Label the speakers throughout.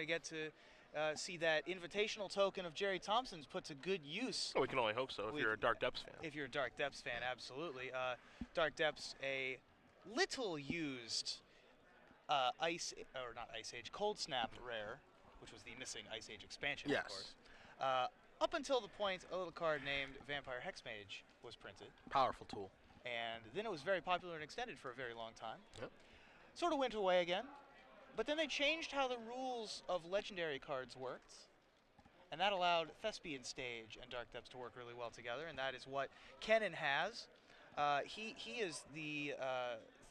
Speaker 1: to get to see that invitational token of Jerry Thompson's put to good use.
Speaker 2: Well, we can only hope so if you're a Dark Depths fan.
Speaker 1: If you're a Dark Depths fan, absolutely. Dark Depths, a little used not Ice Age, Cold Snap rare, which was the missing Ice Age expansion,
Speaker 2: yes.
Speaker 1: Of course. Up until the point a little card named Vampire Hexmage was printed.
Speaker 2: Powerful tool.
Speaker 1: And then it was very popular and extended for a very long time.
Speaker 2: Yep.
Speaker 1: Sort of went away again. But then they changed how the rules of legendary cards worked. And that allowed Thespian Stage and Dark Depths to work really well together. And that is what Kennen has. He is the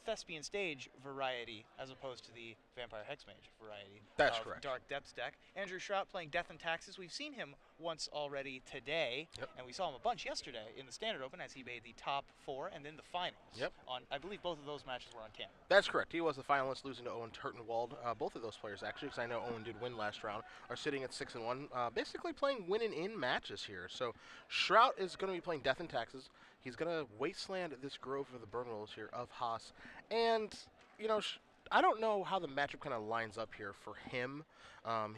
Speaker 1: Thespian Stage variety as opposed to the Vampire Hexmage variety.
Speaker 2: That's correct.
Speaker 1: Dark Depths deck. Andrew Shrout playing Death and Taxes. We've seen him once already today, and we saw him a bunch yesterday in the Standard Open as he made the top 4 and then the finals.
Speaker 2: Yep.
Speaker 1: I believe both of those matches were on camera.
Speaker 2: That's correct. He was the finalist, losing to Owen Turtenwald. Both of those players, actually, because I know Owen did win last round, are sitting at 6-1, basically playing win-and-in matches here. So Shrout is going to be playing Death and Taxes. He's going to wasteland this Grove of the Burnwillows here of Haas. And, you know, I don't know how the matchup kind of lines up here for him.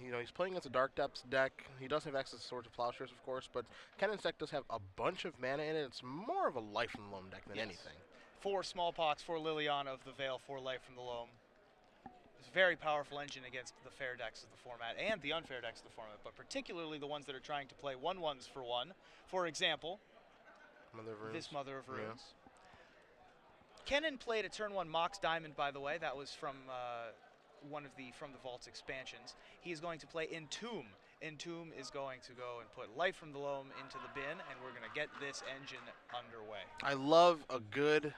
Speaker 2: You know, he's playing against a Dark Depths deck. He does have access to Swords of Plowshares, of course, but Kennen's deck does have a bunch of mana in it. It's more of a Life from the Loam deck than anything.
Speaker 1: 4 Smallpox, 4 Liliana of the Veil, 4 Life from the Loam. It's a very powerful engine against the fair decks of the format and the unfair decks of the format, but particularly the ones that are trying to play 1/1s for 1. For example, this Mother of Runes. Yeah. Kennen played a turn 1 Mox Diamond, by the way. That was from from the Vault's expansions. He is going to play Entomb. Entomb is going to go and put Life from the Loam into the bin, and we're going to get this engine underway.
Speaker 2: I love a good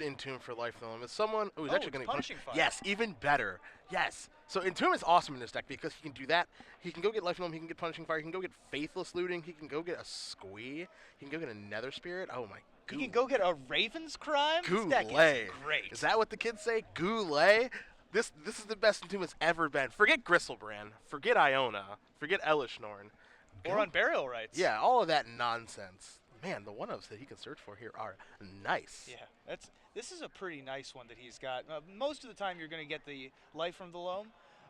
Speaker 2: Entomb for Life from the Loam. It's someone who's actually going to
Speaker 1: Punishing Fire.
Speaker 2: Yes, even better. Yes. So Entomb is awesome in this deck because he can do that. He can go get Life from the Loam. He can get Punishing Fire. He can go get Faithless Looting. He can go get a Squee. He can go get a Nether Spirit. Oh my.
Speaker 1: He can go get a Raven's Crime.
Speaker 2: Goulet.
Speaker 1: This deck is great.
Speaker 2: Is that what the kids say? Goulet? This is the best Entomb has ever been. Forget Gristlebrand. Forget Iona. Forget Elishnorn.
Speaker 1: Or on Burial Rights.
Speaker 2: Yeah, all of that nonsense. Man, the one-ofs that he can search for here are nice.
Speaker 1: Yeah, this is a pretty nice one that he's got. Most of the time you're going to get the Life from the Loam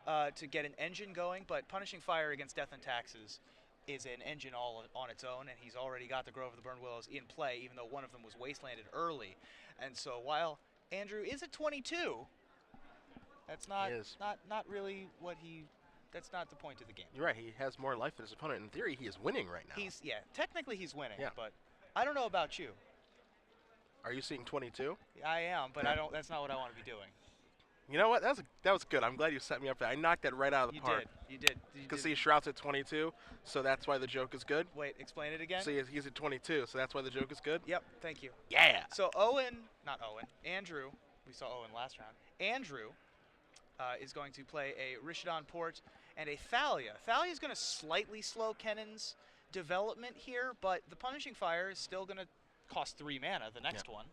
Speaker 1: to get an engine going, but Punishing Fire against Death and Taxes is an engine all on its own, and he's already got the Grove of the Burnwillows in play, even though one of them was wastelanded early. And so while Andrew is at 22, that's not really what he. That's not the point of the game.
Speaker 2: You're right. He has more life than his opponent. In theory, he is winning right now.
Speaker 1: Technically he's winning.
Speaker 2: Yeah.
Speaker 1: But I don't know about you.
Speaker 2: Are you seeing 22?
Speaker 1: I am, but I don't. That's not what I want to be doing.
Speaker 2: You know what? That was good. I'm glad you set me up there. I knocked that right out of the park.
Speaker 1: You did.
Speaker 2: Because see, Shrout's at 22, so that's why the joke is good.
Speaker 1: Wait, explain it again.
Speaker 2: See, he's at 22, so that's why the joke is good.
Speaker 1: Yep. Thank you.
Speaker 2: Yeah.
Speaker 1: So Andrew. We saw Owen last round. Andrew is going to play a Rishadan Port and a Thalia. Thalia is going to slightly slow Kennen's development here, but the Punishing Fire is still going to cost 3 mana, the next one.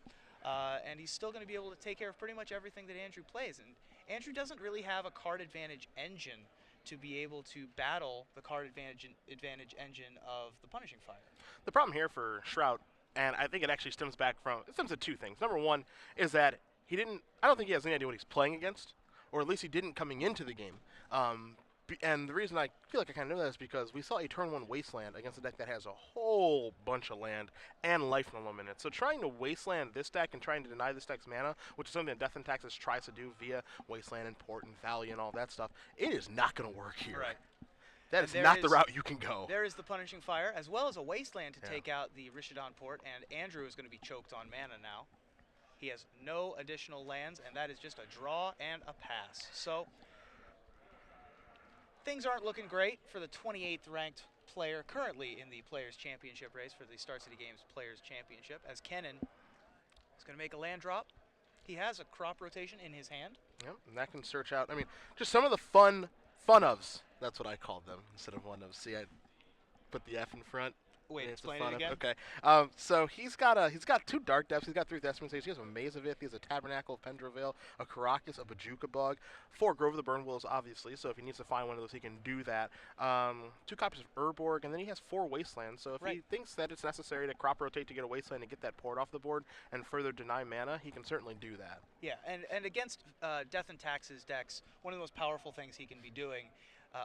Speaker 1: And he's still going to be able to take care of pretty much everything that Andrew plays. And Andrew doesn't really have a card advantage engine to be able to battle the card advantage engine of the Punishing Fire.
Speaker 2: The problem here for Shrout, and I think it actually stems to 2 things. Number 1 is that I don't think he has any idea what he's playing against, or at least he didn't coming into the game. And the reason I feel like I kind of know that is because we saw a turn 1 Wasteland against a deck that has a whole bunch of land and Life from the Loam in it. So trying to Wasteland this deck and trying to deny this deck's mana, which is something that Death and Taxes tries to do via Wasteland and Port and Thalia and all that stuff, it is not going to work here.
Speaker 1: Right.
Speaker 2: That is not the route you can go.
Speaker 1: There is the Punishing Fire, as well as a Wasteland to take out the Rishadan Port, and Andrew is going to be choked on mana now. He has no additional lands, and that is just a draw and a pass. So things aren't looking great for the 28th ranked player currently in the Players' Championship race for the Star City Games Players' Championship, as Kennen is going to make a land drop. He has a crop rotation in his hand.
Speaker 2: Yep, and that can search out, just some of the fun-ofs. That's what I called them instead of one-ofs. See, I put the F in front.
Speaker 1: Wait, explain it again.
Speaker 2: Okay. So he's got 2 Dark Depths. He's got 3 Thespian Stages. He has a Maze of Ith. He has a Tabernacle of Pendrevale, a Caracas, a Bajuka Bug, 4 Grove of the Burnwillows, obviously. So if he needs to find one of those, he can do that. 2 copies of Urborg, and then he has 4 Wastelands. So if he thinks that it's necessary to crop rotate to get a Wasteland and get that Port off the board and further deny mana, he can certainly do that.
Speaker 1: Yeah, and against Death and Taxes decks, one of the most powerful things he can be doing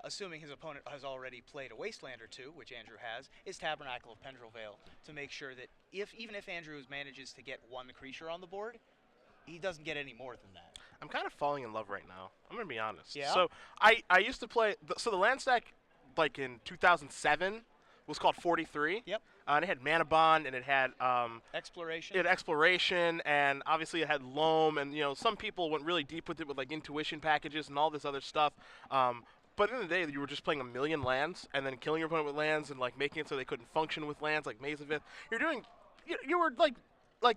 Speaker 1: assuming his opponent has already played a Wasteland or two, which Andrew has, is Tabernacle of Pendrell Vale to make sure that even if Andrew manages to get one creature on the board, he doesn't get any more than that.
Speaker 2: I'm kind of falling in love right now. I'm going to be honest.
Speaker 1: Yeah?
Speaker 2: So I used to play, so the land stack, like in 2007, was called 43.
Speaker 1: Yep.
Speaker 2: And it had Mana Bond, and it had
Speaker 1: Exploration.
Speaker 2: it had Exploration, and obviously it had Loam, and some people went really deep with it with like Intuition packages and all this other stuff. But in the day, you were just playing a million lands, and then killing your opponent with lands, and like making it so they couldn't function with lands, like Maze of Ith. You were like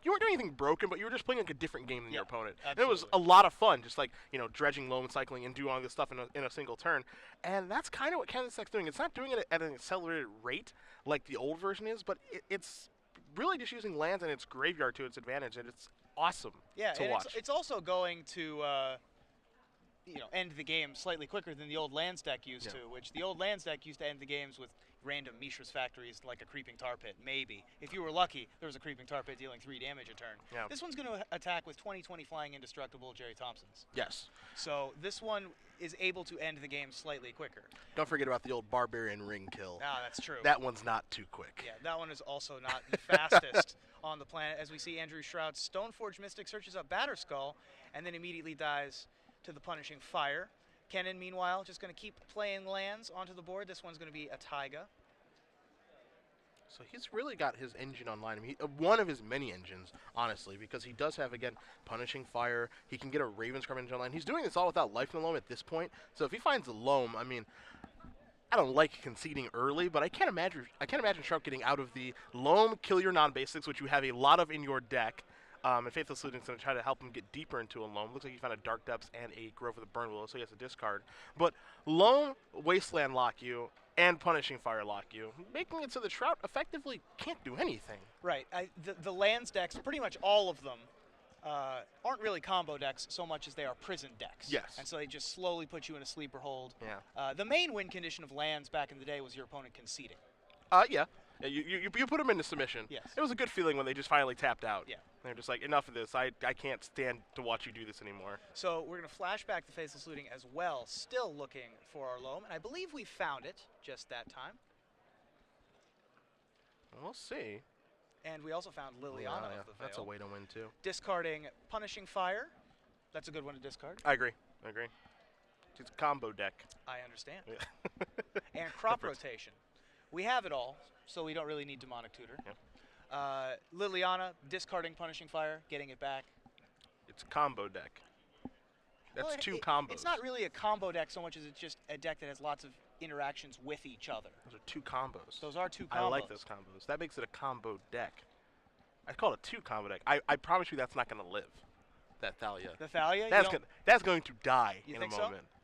Speaker 2: you weren't doing anything broken, but you were just playing like a different game than your opponent.
Speaker 1: Absolutely.
Speaker 2: And it was a lot of fun, just like dredging, loam cycling, and doing all this stuff in a single turn. And that's kind of what Kennen Haas's doing. It's not doing it at an accelerated rate like the old version is, but it's really just using lands and its graveyard to its advantage, and it's awesome to watch.
Speaker 1: It's also going to end the game slightly quicker than the old lands deck used to, which the old lands deck used to end the games with random Mishra's Factories like a Creeping Tar Pit, maybe. If you were lucky, there was a Creeping Tar Pit dealing 3 damage a turn.
Speaker 2: Yeah.
Speaker 1: This one's going to attack with 20/20 flying indestructible Jerry Thompsons.
Speaker 2: Yes.
Speaker 1: So this one is able to end the game slightly quicker.
Speaker 2: Don't forget about the old Barbarian Ring kill.
Speaker 1: Ah, that's true.
Speaker 2: That one's not too quick.
Speaker 1: Yeah, that one is also not the fastest on the planet. As we see Andrew Shrout's Stoneforge Mystic searches up Batterskull and then immediately dies to the Punishing Fire. Kennen, meanwhile, just going to keep playing lands onto the board. This one's going to be a Taiga.
Speaker 2: So he's really got his engine online. I mean, one of his many engines, honestly, because he does have, again, Punishing Fire. He can get a Ravenscry engine online. He's doing this all without Life in the Loam at this point. So if he finds a Loam, I mean, I don't like conceding early, but I can't imagine Shrout getting out of the Loam, kill your non-basics, which you have a lot of in your deck. And Faithless Looting's going to try to help him get deeper into a Loam. Looks like he found a Dark Depths and a Grove of the Burn Willow, so he has to discard. But Loam, Wasteland lock you, and Punishing Fire lock you, making it so that Shrout effectively can't do anything.
Speaker 1: Right. The lands decks, pretty much all of them, aren't really combo decks so much as they are prison decks.
Speaker 2: Yes.
Speaker 1: And so they just slowly put you in a sleeper hold.
Speaker 2: Yeah.
Speaker 1: The main win condition of lands back in the day was your opponent conceding.
Speaker 2: Yeah. You put them into submission.
Speaker 1: Yes.
Speaker 2: It was a good feeling when they just finally tapped out.
Speaker 1: Yeah.
Speaker 2: They're just like, enough of this. I can't stand to watch you do this anymore.
Speaker 1: So we're going to flash back to Faceless Looting as well, still looking for our Loam, and I believe we found it just that time.
Speaker 2: We'll see.
Speaker 1: And we also found Liliana of the Veil.
Speaker 2: That's a way to win, too.
Speaker 1: Discarding Punishing Fire. That's a good one to discard.
Speaker 2: I agree. It's a combo deck.
Speaker 1: I understand.
Speaker 2: Yeah.
Speaker 1: And crop rotation. We have it all, so we don't really need Demonic Tutor.
Speaker 2: Yeah.
Speaker 1: Liliana, discarding Punishing Fire, getting it back.
Speaker 2: It's a combo deck. That's
Speaker 1: Well,
Speaker 2: two combos.
Speaker 1: It's not really a combo deck so much as it's just a deck that has lots of interactions with each other.
Speaker 2: Those are two combos.
Speaker 1: Those are two combos.
Speaker 2: I like those combos. That makes it a combo deck. I call it a two combo deck. I promise you that's not going to live, that Thalia.
Speaker 1: The Thalia?
Speaker 2: That's going to die in a
Speaker 1: think
Speaker 2: moment.
Speaker 1: So?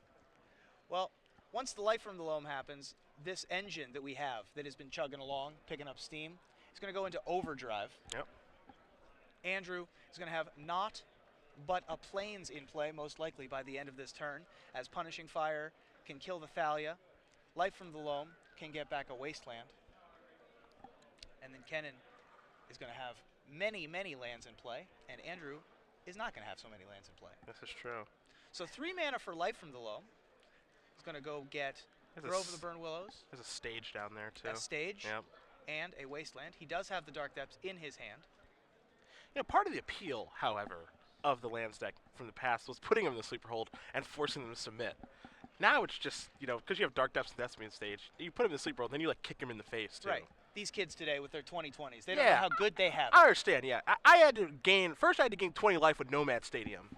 Speaker 1: Well, once the Life from the Loam happens, this engine that we have that has been chugging along, picking up steam, is going to go into overdrive.
Speaker 2: Yep.
Speaker 1: Andrew is going to have not but a Plains in play, most likely by the end of this turn, as Punishing Fire can kill the Thalia. Life from the Loam can get back a Wasteland. And then Kennen is going to have many, many lands in play, and Andrew is not going to have so many lands in play.
Speaker 2: This is true.
Speaker 1: So 3 mana for Life from the Loam. He's going to go get Grove of the Burn Willows.
Speaker 2: There's a stage down there, too.
Speaker 1: A stage.
Speaker 2: Yep.
Speaker 1: And a Wasteland. He does have the Dark Depths in his hand.
Speaker 2: Part of the appeal, however, of the lands deck from the past was putting them in the sleeper hold and forcing them to submit. Now it's just, because you have Dark Depths and Destiny stage, you put them in the sleeper hold, then you kick them in the face, too.
Speaker 1: Right. These kids today with their 2020s, they don't know how good they have it.
Speaker 2: I understand, yeah. I had to gain 20 life with Nomad Stadium,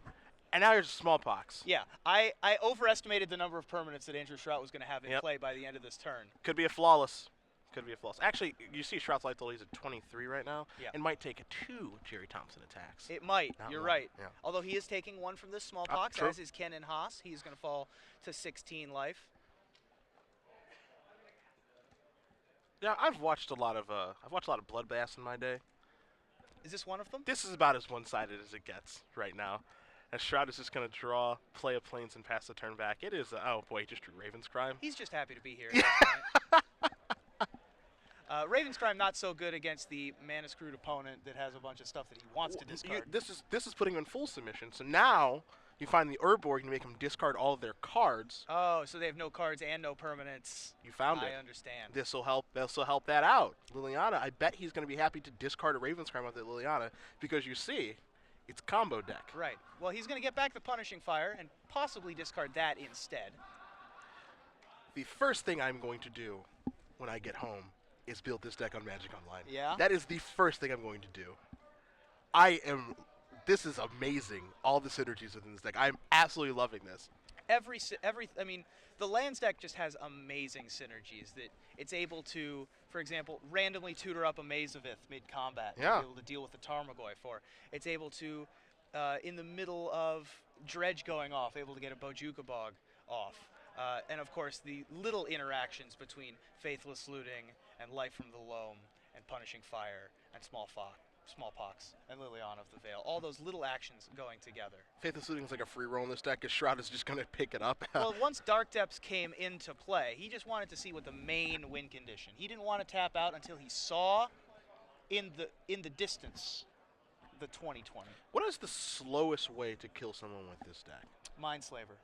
Speaker 2: and now there's Smallpox.
Speaker 1: Yeah, I overestimated the number of permanents that Andrew Shrout was going to have in play by the end of this turn.
Speaker 2: Could be a flawless. Actually, you see Shrout's life total, he's at 23 right now.
Speaker 1: Yeah.
Speaker 2: It might take 2 Jerry Thompson attacks.
Speaker 1: It might. You're right.
Speaker 2: Yeah.
Speaker 1: Although he is taking 1 from this Smallpox,
Speaker 2: true.
Speaker 1: as is Kennen Haas. He's going to fall to 16 life.
Speaker 2: Yeah, I've watched a lot of Bloodbaths in my day.
Speaker 1: Is this one of them?
Speaker 2: This is about as one-sided as it gets right now. And Shrout is just going to draw, play a Plains, and pass the turn back. It is, oh boy, he just drew Raven's Crime.
Speaker 1: He's just happy to be here. Raven's Crime not so good against the mana screwed opponent that has a bunch of stuff that he wants to discard.
Speaker 2: This is putting him in full submission. So now You find the Urborg, you make them discard all of their cards.
Speaker 1: Oh, so they have no cards and no permanents.
Speaker 2: You found it.
Speaker 1: I understand.
Speaker 2: This will help that out. Liliana, I bet he's going to be happy to discard a Ravenscry with it, Liliana, because you see, it's combo deck.
Speaker 1: Right. Well, he's going to get back the Punishing Fire and possibly discard that instead.
Speaker 2: The first thing I'm going to do when I get home is build this deck on Magic Online.
Speaker 1: Yeah?
Speaker 2: That is the first thing I'm going to do. This is amazing, all the synergies within this deck. I'm absolutely loving this.
Speaker 1: I mean, the lands deck just has amazing synergies that it's able to, for example, randomly tutor up a Mazavith mid-combat.
Speaker 2: Yeah.
Speaker 1: Able to deal with the Tarmogoyf for. It's able to, in the middle of Dredge going off, able to get a Bojuka Bog off. And of course, the little interactions between Faithless Looting and Life from the Loam and Punishing Fire and Smallpox and Liliana of the Veil. All those little actions going together.
Speaker 2: Faithless Looting is like a free roll in this deck, because Shrout is just going to pick it up.
Speaker 1: Well, once Dark Depths came into play, he just wanted to see what the main win condition. He didn't want to tap out until he saw in the distance the 2020.
Speaker 2: What is the slowest way to kill someone with this deck?
Speaker 1: Mindslaver.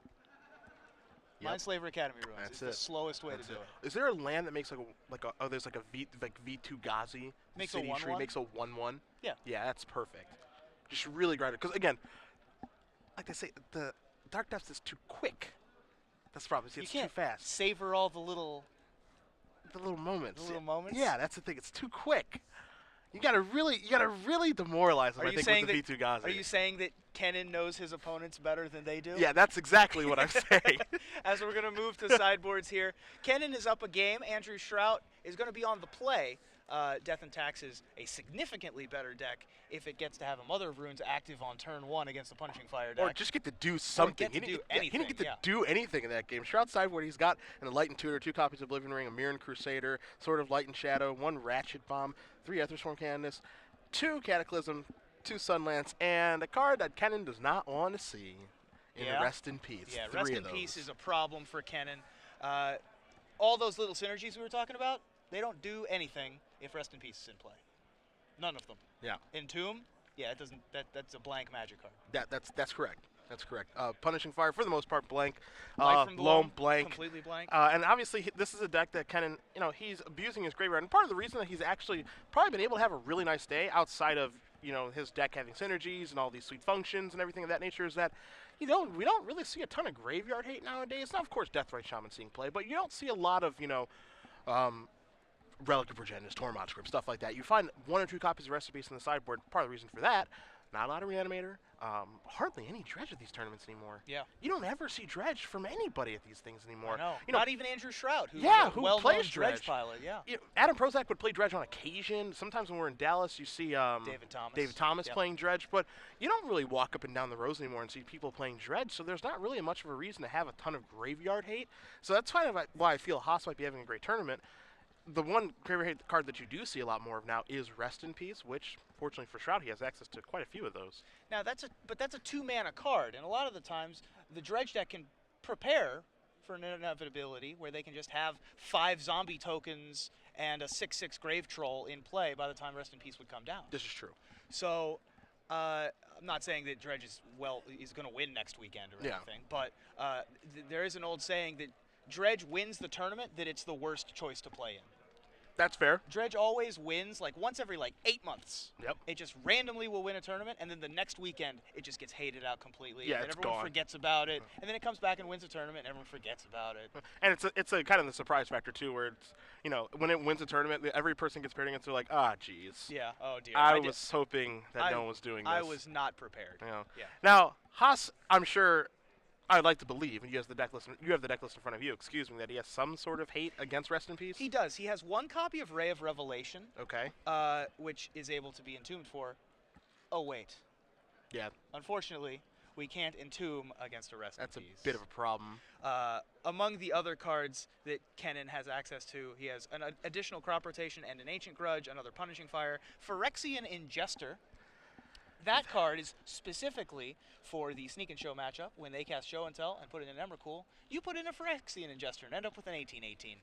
Speaker 2: Yep.
Speaker 1: Mindslaver Academy Ruins.
Speaker 2: That's
Speaker 1: It's the slowest way to do it.
Speaker 2: Is there a land that makes there's like a V2 Ghazi
Speaker 1: Makes
Speaker 2: city
Speaker 1: a
Speaker 2: tree
Speaker 1: 1/1?
Speaker 2: makes a 1/1?
Speaker 1: Yeah.
Speaker 2: Yeah, that's perfect. Just really grind it. Because again, like they say, the Dark Depths is too quick. That's the problem. See, it's
Speaker 1: you
Speaker 2: too
Speaker 1: can't
Speaker 2: fast.
Speaker 1: savor all the little
Speaker 2: moments.
Speaker 1: The little moments?
Speaker 2: Yeah, that's the thing. It's too quick. You gotta really demoralize them. I think with the V2 Ghazi.
Speaker 1: Are you saying that Kennen knows his opponents better than they do?
Speaker 2: Yeah, that's exactly what I'm saying.
Speaker 1: As we're going to move to sideboards here, Kennen is up a game. Andrew Shrout is going to be on the play. Death and Taxes, a significantly better deck if it gets to have a Mother of Runes active on turn 1 against the Punishing Fire deck.
Speaker 2: Or just get to do something.
Speaker 1: He didn't get
Speaker 2: to do anything in that game. Shroud sideboard, he's got an Enlightened Tutor, 2 copies of Oblivion Ring, a Mirren Crusader, Sword of Light and Shadow, 1 Ratchet Bomb, 3 Ethersworn Canonist, 2 Cataclysm, 2 Sunlance, and a card that Kennen does not want to see in Rest in Peace.
Speaker 1: Yeah,
Speaker 2: 3
Speaker 1: Rest
Speaker 2: of
Speaker 1: in
Speaker 2: those.
Speaker 1: Peace is a problem for Kennen. All those little synergies we were talking about, they don't do anything if Rest in Peace is in play. None of them.
Speaker 2: Yeah.
Speaker 1: Entomb, yeah, it doesn't. That's a blank magic card.
Speaker 2: That's correct. That's correct. Punishing Fire, for the most part, blank.
Speaker 1: Life from the
Speaker 2: Loam, blank.
Speaker 1: Completely blank.
Speaker 2: And obviously, this is a deck that Kennen, he's abusing his graveyard. And part of the reason that he's actually probably been able to have a really nice day outside of, his deck having synergies and all these sweet functions and everything of that nature is that, we don't really see a ton of graveyard hate nowadays. Now, of course, Deathrite Shaman seeing play, but you don't see a lot of, Relic of Progenitus, Tormod Script, stuff like that. You find 1 or 2 copies of Recipes in the sideboard. Part of the reason for that, not a lot of Reanimator, hardly any Dredge at these tournaments anymore.
Speaker 1: Yeah.
Speaker 2: You don't ever see Dredge from anybody at these things anymore.
Speaker 1: No.
Speaker 2: You know,
Speaker 1: Not even Andrew Shrout, who's
Speaker 2: who
Speaker 1: a well-known
Speaker 2: plays
Speaker 1: Dredge pilot. Yeah.
Speaker 2: Adam Prozac would play Dredge on occasion. Sometimes when we're in Dallas, you see
Speaker 1: David Thomas. Yep.
Speaker 2: playing Dredge, but you don't really walk up and down the rows anymore and see people playing Dredge, so there's not really much of a reason to have a ton of graveyard hate. So that's kind of why I feel Haas might be having a great tournament. The one graveyard hate card that you do see a lot more of now is Rest in Peace, which, fortunately for Shroud, he has access to quite a few of those.
Speaker 1: Now, that's a 2-mana card, and a lot of the times, the Dredge deck can prepare for an inevitability where they can just have 5 zombie tokens and a 6/6 Grave Troll in play by the time Rest in Peace would come down.
Speaker 2: This is true.
Speaker 1: So, I'm not saying that Dredge is going to win next weekend or anything, but there is an old saying that Dredge wins the tournament that it's the worst choice to play in.
Speaker 2: That's fair.
Speaker 1: Dredge always wins once every 8 months.
Speaker 2: Yep.
Speaker 1: It just randomly will win a tournament, and then the next weekend it just gets hated out completely.
Speaker 2: Yeah,
Speaker 1: and then
Speaker 2: it's
Speaker 1: everyone
Speaker 2: gone.
Speaker 1: forgets about it, and then it comes back and wins a tournament, and everyone forgets about it.
Speaker 2: And it's a kind of the surprise factor too, where it's when it wins a tournament, every person gets paired against. They're like, geez.
Speaker 1: Yeah. Oh dear.
Speaker 2: I was hoping that no one was doing this.
Speaker 1: I was not prepared. Yeah.
Speaker 2: Now Haas, I'm sure. I'd like to believe, and you have the deck list in front of you, excuse me, that he has some sort of hate against Rest in Peace?
Speaker 1: He does. He has 1 copy of Ray of Revelation.
Speaker 2: Okay.
Speaker 1: Which is able to be entombed for. Oh, wait.
Speaker 2: Yeah.
Speaker 1: Unfortunately, we can't entomb against a Rest in Peace.
Speaker 2: That's a bit of a problem.
Speaker 1: Among the other cards that Kennen has access to, he has an additional Crop Rotation and an Ancient Grudge, another Punishing Fire, Phyrexian Ingester. That card is specifically for the Sneak and Show matchup. When they cast Show and Tell and put in an Emrakul, you put in a Phyrexian Ingester and end up with an 18/18.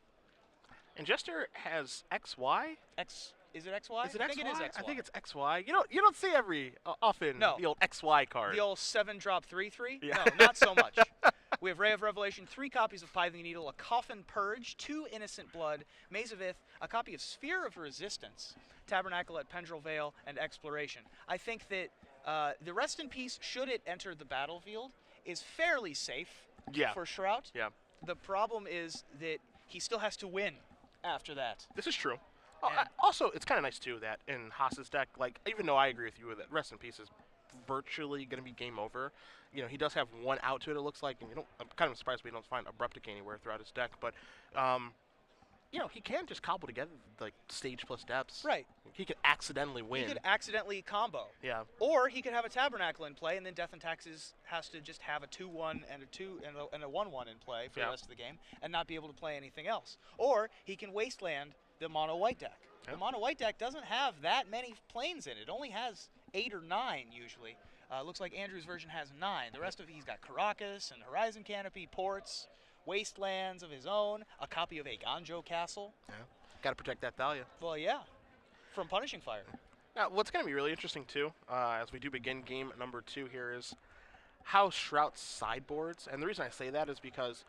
Speaker 2: Ingester has XY?
Speaker 1: Is it XY?
Speaker 2: Is it
Speaker 1: I
Speaker 2: XY?
Speaker 1: think it is XY.
Speaker 2: I think it's XY. You don't see often
Speaker 1: No.
Speaker 2: the old XY card.
Speaker 1: The old 7-drop 3/3?
Speaker 2: Yeah.
Speaker 1: No, not so much. We have Ray of Revelation, 3 copies of Pithing Needle, a Coffin Purge, 2 Innocent Blood, Maze of Ith, a copy of Sphere of Resistance, Tabernacle at Pendrell Vale, and Exploration. I think that the Rest in Peace, should it enter the battlefield, is fairly safe for Shrout.
Speaker 2: Yeah.
Speaker 1: The problem is that he still has to win after that.
Speaker 2: This is true. Also, it's kind of nice, too, that in Haas's deck, like, even though I agree with you that Rest in Peace is virtually going to be game over, he does have one out to it, it looks like, and I'm kind of surprised we don't find Abrupt Decay anywhere throughout his deck, but, he can just cobble together, like, stage plus depths.
Speaker 1: Right.
Speaker 2: He could accidentally win.
Speaker 1: He could accidentally combo.
Speaker 2: Yeah.
Speaker 1: Or he could have a Tabernacle in play, and then Death and Taxes has to just have a 2-1 and a 1-1 in play for the rest of the game, and not be able to play anything else. Or he can Wasteland the mono white deck. The mono white deck doesn't have that many planes in it. It only has 8 or 9 usually. Looks like Andrew's version has 9. The rest of it, he's got Caracas and Horizon Canopy, ports, wastelands of his own, a copy of a Ganjo Castle.
Speaker 2: Yeah. Got to protect that Thalia.
Speaker 1: Well, yeah, from Punishing Fire.
Speaker 2: Now, what's going to be really interesting too, as we do begin game number 2 here, is how Shrout's sideboards. And the reason I say that is because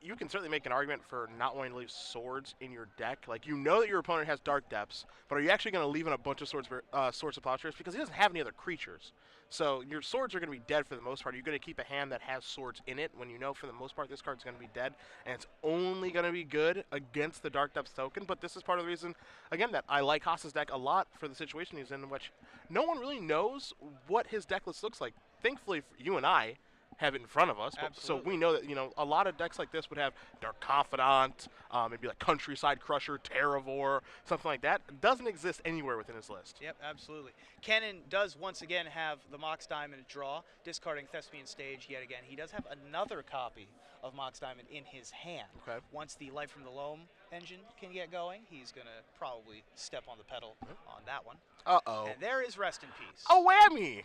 Speaker 2: you can certainly make an argument for not wanting to leave swords in your deck. Like, you know that your opponent has Dark Depths, but are you actually going to leave in a bunch of Swords of Plowshares? Because he doesn't have any other creatures. So your swords are going to be dead for the most part. You're going to keep a hand that has swords in it when you know for the most part this card's going to be dead, and it's only going to be good against the Dark Depths token. But this is part of the reason, again, that I like Haas's deck a lot for the situation he's in which no one really knows what his deck list looks like. Thankfully, for you and I have it in front of us, so we know that a lot of decks like this would have Dark Confidant, maybe like Countryside Crusher, Terravore, something like that. It doesn't exist anywhere within his list.
Speaker 1: Yep, absolutely. Kennen does once again have the Mox Diamond draw, discarding Thespian Stage yet again. He does have another copy of Mox Diamond in his hand.
Speaker 2: Okay.
Speaker 1: Once the Light from the Loam engine can get going, he's going to probably step on the pedal on that one.
Speaker 2: Uh-oh.
Speaker 1: And there is Rest in Peace.
Speaker 2: A whammy!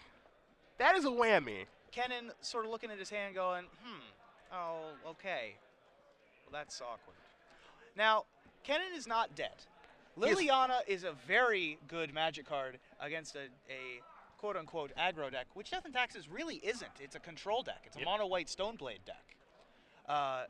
Speaker 2: That is a whammy.
Speaker 1: Kennen sort of looking at his hand going, oh, okay. Well, that's awkward. Now, Kennen is not dead. Liliana is a very good Magic card against a quote-unquote aggro deck, which Death and Taxes really isn't. It's a control deck. It's a mono-white Stoneblade deck.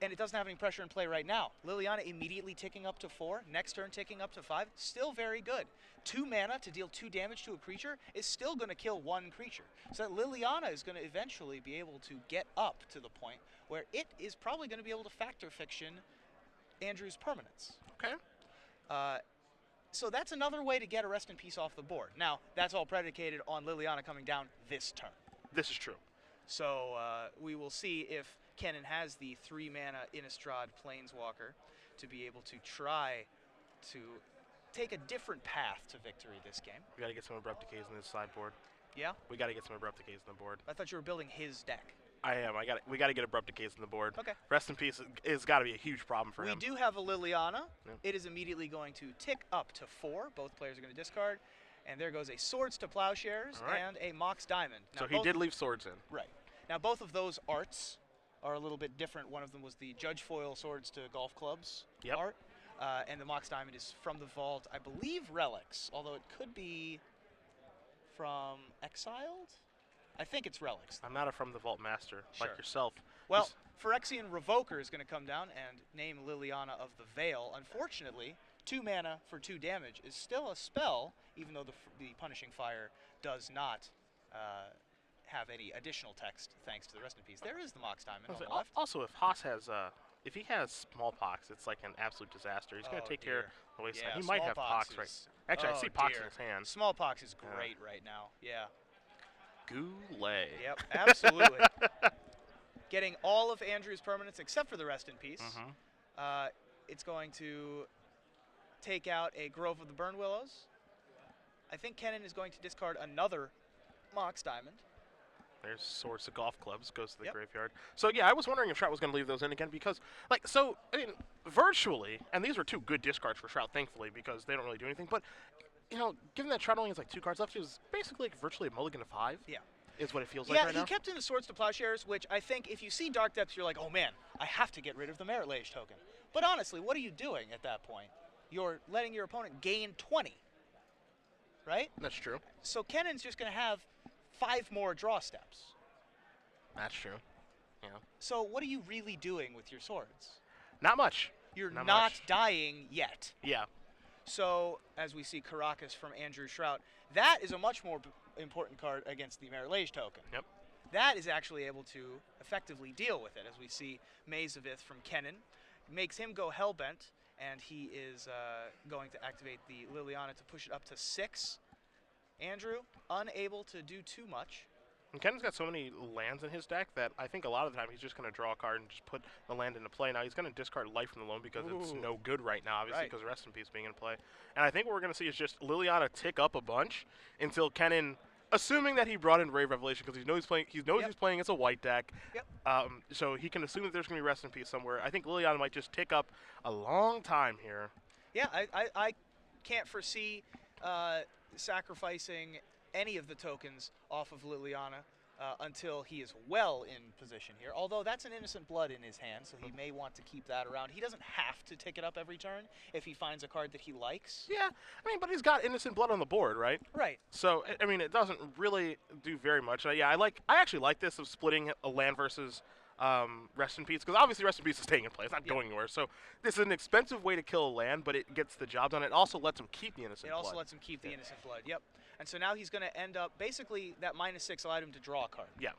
Speaker 1: And it doesn't have any pressure in play right now. Liliana immediately ticking up to 4, next turn ticking up to 5, still very good. 2 mana to deal 2 damage to a creature is still going to kill 1 creature. So that Liliana is going to eventually be able to get up to the point where it is probably going to be able to factor fiction Andrew's permanence.
Speaker 2: Okay.
Speaker 1: So that's another way to get a Rest in Peace off the board. Now, that's all predicated on Liliana coming down this turn.
Speaker 2: This is true.
Speaker 1: So we will see if Kennen has the 3-mana Innistrad Planeswalker to be able to try to take a different path to victory this game.
Speaker 2: We got to get some Abrupt Decays in this sideboard.
Speaker 1: Yeah?
Speaker 2: We got to get some Abrupt Decays on the board.
Speaker 1: I thought you were building his deck.
Speaker 2: I am. We got to get Abrupt Decays on the board.
Speaker 1: Okay.
Speaker 2: Rest in Peace is got to be a huge problem for him.
Speaker 1: We do have a Liliana. Yeah. It is immediately going to tick up to 4. Both players are going to discard. And there goes a Swords to Plowshares and a Mox Diamond. Now,
Speaker 2: so he did leave swords in.
Speaker 1: Right. Now, both of those arts are a little bit different. One of them was the Judge Foil Swords to Golf Clubs art. And the Mox Diamond is from the vault, I believe Relics, although it could be from Exiled? I think it's Relics.
Speaker 2: I'm not a From the Vault master like yourself.
Speaker 1: Well, Phyrexian Revoker is going to come down and name Liliana of the Veil. Unfortunately, 2 mana for 2 damage is still a spell, even though the Punishing Fire does not have any additional text thanks to the Rest in Peace. There is the Mox Diamond on the left.
Speaker 2: Also, if Haas has, if he has smallpox, it's like an absolute disaster. He's going to take care of the wasteland. He might have pox right. Actually, I see pox in his hand.
Speaker 1: Smallpox is great right now. Yeah.
Speaker 2: Goulet.
Speaker 1: Yep, absolutely. Getting all of Andrew's permanents except for the Rest in Peace. It's going to take out a Grove of the Burn Willows. I think Kennen is going to discard another Mox Diamond.
Speaker 2: There's Swords to Golf Clubs, goes to the graveyard. So, yeah, I was wondering if Shrout was going to leave those in again because, I mean, virtually, and these were 2 good discards for Shrout, thankfully, because they don't really do anything, but, given that Shrout only has, 2 cards left, it was basically virtually a mulligan to 5.
Speaker 1: Yeah.
Speaker 2: Is what it feels like right now.
Speaker 1: Yeah, he kept in the Swords to Plowshares, which I think if you see Dark Depths, you're like, oh, man, I have to get rid of the Merit Lage token. But honestly, what are you doing at that point? you're letting your opponent gain 20, right?
Speaker 2: That's true.
Speaker 1: So Kennen's just going to have 5 more draw steps.
Speaker 2: That's true. Yeah.
Speaker 1: So what are you really doing with your swords?
Speaker 2: Not much.
Speaker 1: You're
Speaker 2: Not
Speaker 1: not
Speaker 2: much.
Speaker 1: dying yet.
Speaker 2: Yeah.
Speaker 1: So, as we see Caracas from Andrew Shrout, that is a much more important card against the Merilage token.
Speaker 2: Yep.
Speaker 1: That is actually able to effectively deal with it, as we see Mazavith from Kennen. Makes him go Hellbent, and he is going to activate the Liliana to push it up to 6. Andrew, unable to do too much.
Speaker 2: And Kennen's got so many lands in his deck that I think a lot of the time he's just going to draw a card and just put the land into play. Now he's going to discard Life from the Loam because it's no good right now, obviously, because Rest in Peace being in play. And I think what we're going to see is just Liliana tick up a bunch until Kennen, assuming that he brought in Brave Revelation because he knows he's playing against a white deck.
Speaker 1: Yep.
Speaker 2: So he can assume that there's going to be Rest in Peace somewhere. I think Liliana might just tick up a long time here.
Speaker 1: Yeah, I can't foresee sacrificing any of the tokens off of Liliana until he is well in position here. Although that's an Innocent Blood in his hand, so he may want to keep that around. He doesn't have to tick it up every turn if he finds a card that he likes.
Speaker 2: Yeah, I mean, but he's got Innocent Blood on the board, right?
Speaker 1: Right.
Speaker 2: So, I mean, it doesn't really do very much. Yeah, I actually like this of splitting a land versus Rest in Peace, because obviously Rest in Peace is staying in play. It's not going anywhere. So this is an expensive way to kill a land, but it gets the job done. It also lets him keep the Innocent Blood.
Speaker 1: It also lets him keep the Innocent Blood, yep. And so now he's going to end up, basically, that -6 allowed him to draw a card.
Speaker 2: Yeah.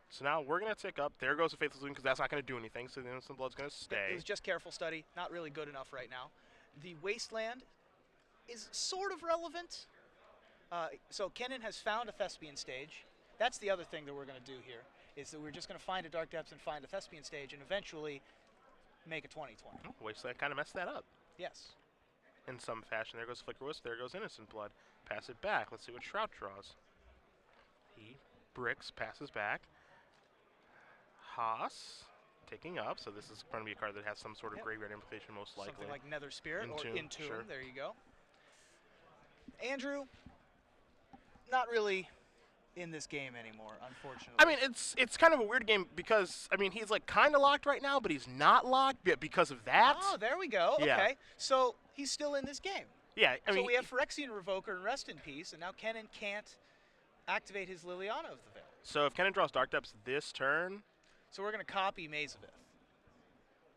Speaker 2: So now we're going to tick up. There goes the Faithless Loon, because that's not going to do anything, so the Innocent Blood's going to stay.
Speaker 1: It was just Careful Study, not really good enough right now. The Wasteland is sort of relevant. So Kennen has found a Thespian stage. That's the other thing that we're going to do here, is that we're just going to find a Dark Depths and find a Thespian stage and eventually make a 20/20.
Speaker 2: Oh, Wasteland kind of messed that up.
Speaker 1: Yes.
Speaker 2: In some fashion. There goes Flicker Wisp. There goes Innocent Blood. Pass it back. Let's see what Shrout draws. He bricks, passes back. Haas ticking up. So this is going to be a card that has some sort of graveyard implication, most likely.
Speaker 1: Something like Nether Spirit or Entomb.
Speaker 2: Sure.
Speaker 1: There you go. Andrew, not really in this game anymore, unfortunately.
Speaker 2: I mean, it's kind of a weird game because, I mean, he's like kind of locked right now, but he's not locked because of that.
Speaker 1: Oh, there we go.
Speaker 2: Yeah.
Speaker 1: Okay. So he's still in this game.
Speaker 2: Yeah, I mean,
Speaker 1: so we have Phyrexian Revoker and Rest in Peace, and now Kennen can't activate his Liliana of the Veil.
Speaker 2: So if Kennen draws Dark Depths this turn.
Speaker 1: So we're going to copy Mazavith.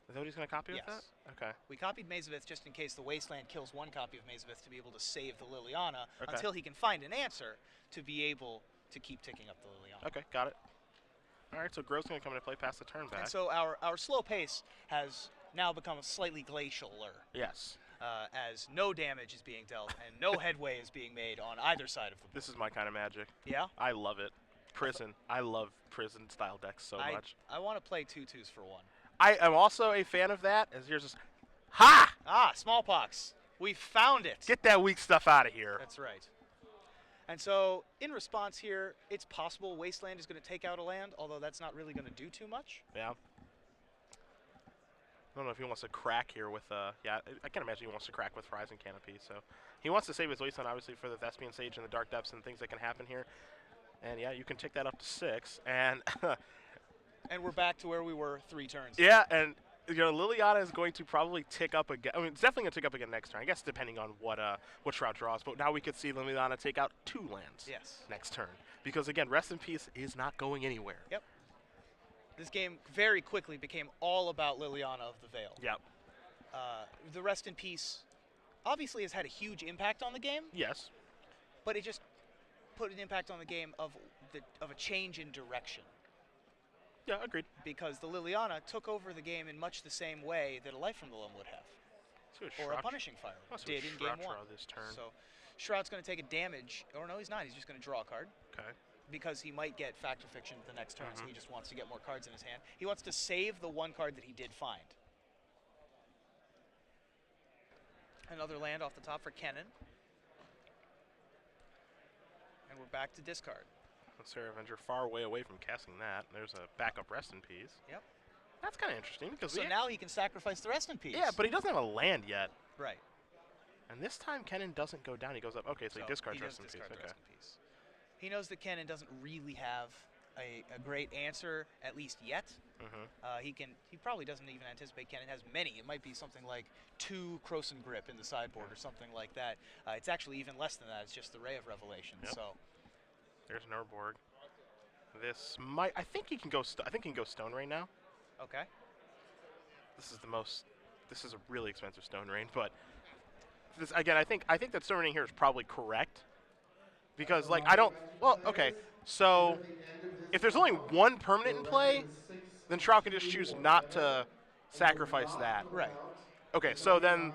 Speaker 2: Is that what he's going to copy with
Speaker 1: Yes.
Speaker 2: that? Okay.
Speaker 1: We copied Mazavith just in case the Wasteland kills one copy of Mazavith to be able to save the Liliana until he can find an answer to be able to keep ticking up the Liliana.
Speaker 2: Okay, got it. All right, so Growth's going to come into play, pass the turn back.
Speaker 1: And so our slow pace has now become slightly glacialer.
Speaker 2: Yes.
Speaker 1: As no damage is being dealt and no headway is being made on either side of the board.
Speaker 2: This is my kind of magic.
Speaker 1: Yeah?
Speaker 2: I love it. Prison. I love prison-style decks so much.
Speaker 1: I want to play 2/2s for 1.
Speaker 2: I am also a fan of that, as here's this. Ha!
Speaker 1: Ah, Smallpox. We found it.
Speaker 2: Get that weak stuff out of here.
Speaker 1: That's right. And so, in response here, it's possible Wasteland is going to take out a land, although that's not really going to do too much.
Speaker 2: Yeah. I don't know if he wants to crack here with, yeah, I can't imagine he wants to crack with Horizon Canopy, so. He wants to save his Wasteland, obviously, for the Thespian Sage and the Dark Depths and things that can happen here. And, yeah, you can tick that up to 6, and...
Speaker 1: and we're back to where we were 3 turns.
Speaker 2: Yeah, and, you know, Liliana is going to probably tick up again. I mean, it's definitely going to tick up again next turn, I guess, depending on what Shrout draws. But now we could see Liliana take out 2 lands next turn. Because, again, Rest in Peace is not going anywhere.
Speaker 1: Yep. This game very quickly became all about Liliana of the Veil.
Speaker 2: Yep.
Speaker 1: The Rest in Peace obviously has had a huge impact on the game.
Speaker 2: Yes.
Speaker 1: But it just put an impact on the game of a change in direction.
Speaker 2: Yeah, agreed.
Speaker 1: Because the Liliana took over the game in much the same way that a Life from the Loam would have. Or a Punishing Fire did in game 1.
Speaker 2: This turn.
Speaker 1: So Shroud's going to take a damage. Or no, he's not. He's just going to draw a card.
Speaker 2: Okay.
Speaker 1: Because he might get Fact or Fiction the next turn, so he just wants to get more cards in his hand. He wants to save the 1 card that he did find. Another land off the top for Kennen. And we're back to discard.
Speaker 2: Sarah Avenger far away from casting that. There's a backup Rest in Peace.
Speaker 1: Yep.
Speaker 2: That's kind of interesting. Because
Speaker 1: so now he can sacrifice the Rest in Peace.
Speaker 2: Yeah, but he doesn't have a land yet.
Speaker 1: Right.
Speaker 2: And this time Kennen doesn't go down. He goes up. Okay, so he discards Rest in Peace. Okay.
Speaker 1: He knows that Kennen doesn't really have a great answer, at least yet. He probably doesn't even anticipate Kennen has many. It might be something like 2 Croson Grip in the sideboard or something like that. It's actually even less than that. It's just the Ray of Revelation.
Speaker 2: Yep.
Speaker 1: So
Speaker 2: there's Nurborg. This might. I think he can go. I think he can go Stone Rain now.
Speaker 1: okay.
Speaker 2: This is the most. This is a really expensive Stone Rain, but this again. I think that Stone Rain here is probably correct because like I don't. Well, okay. So if there's only one permanent in play, then Shrout can just choose not to sacrifice that.
Speaker 1: Right.
Speaker 2: Okay, so then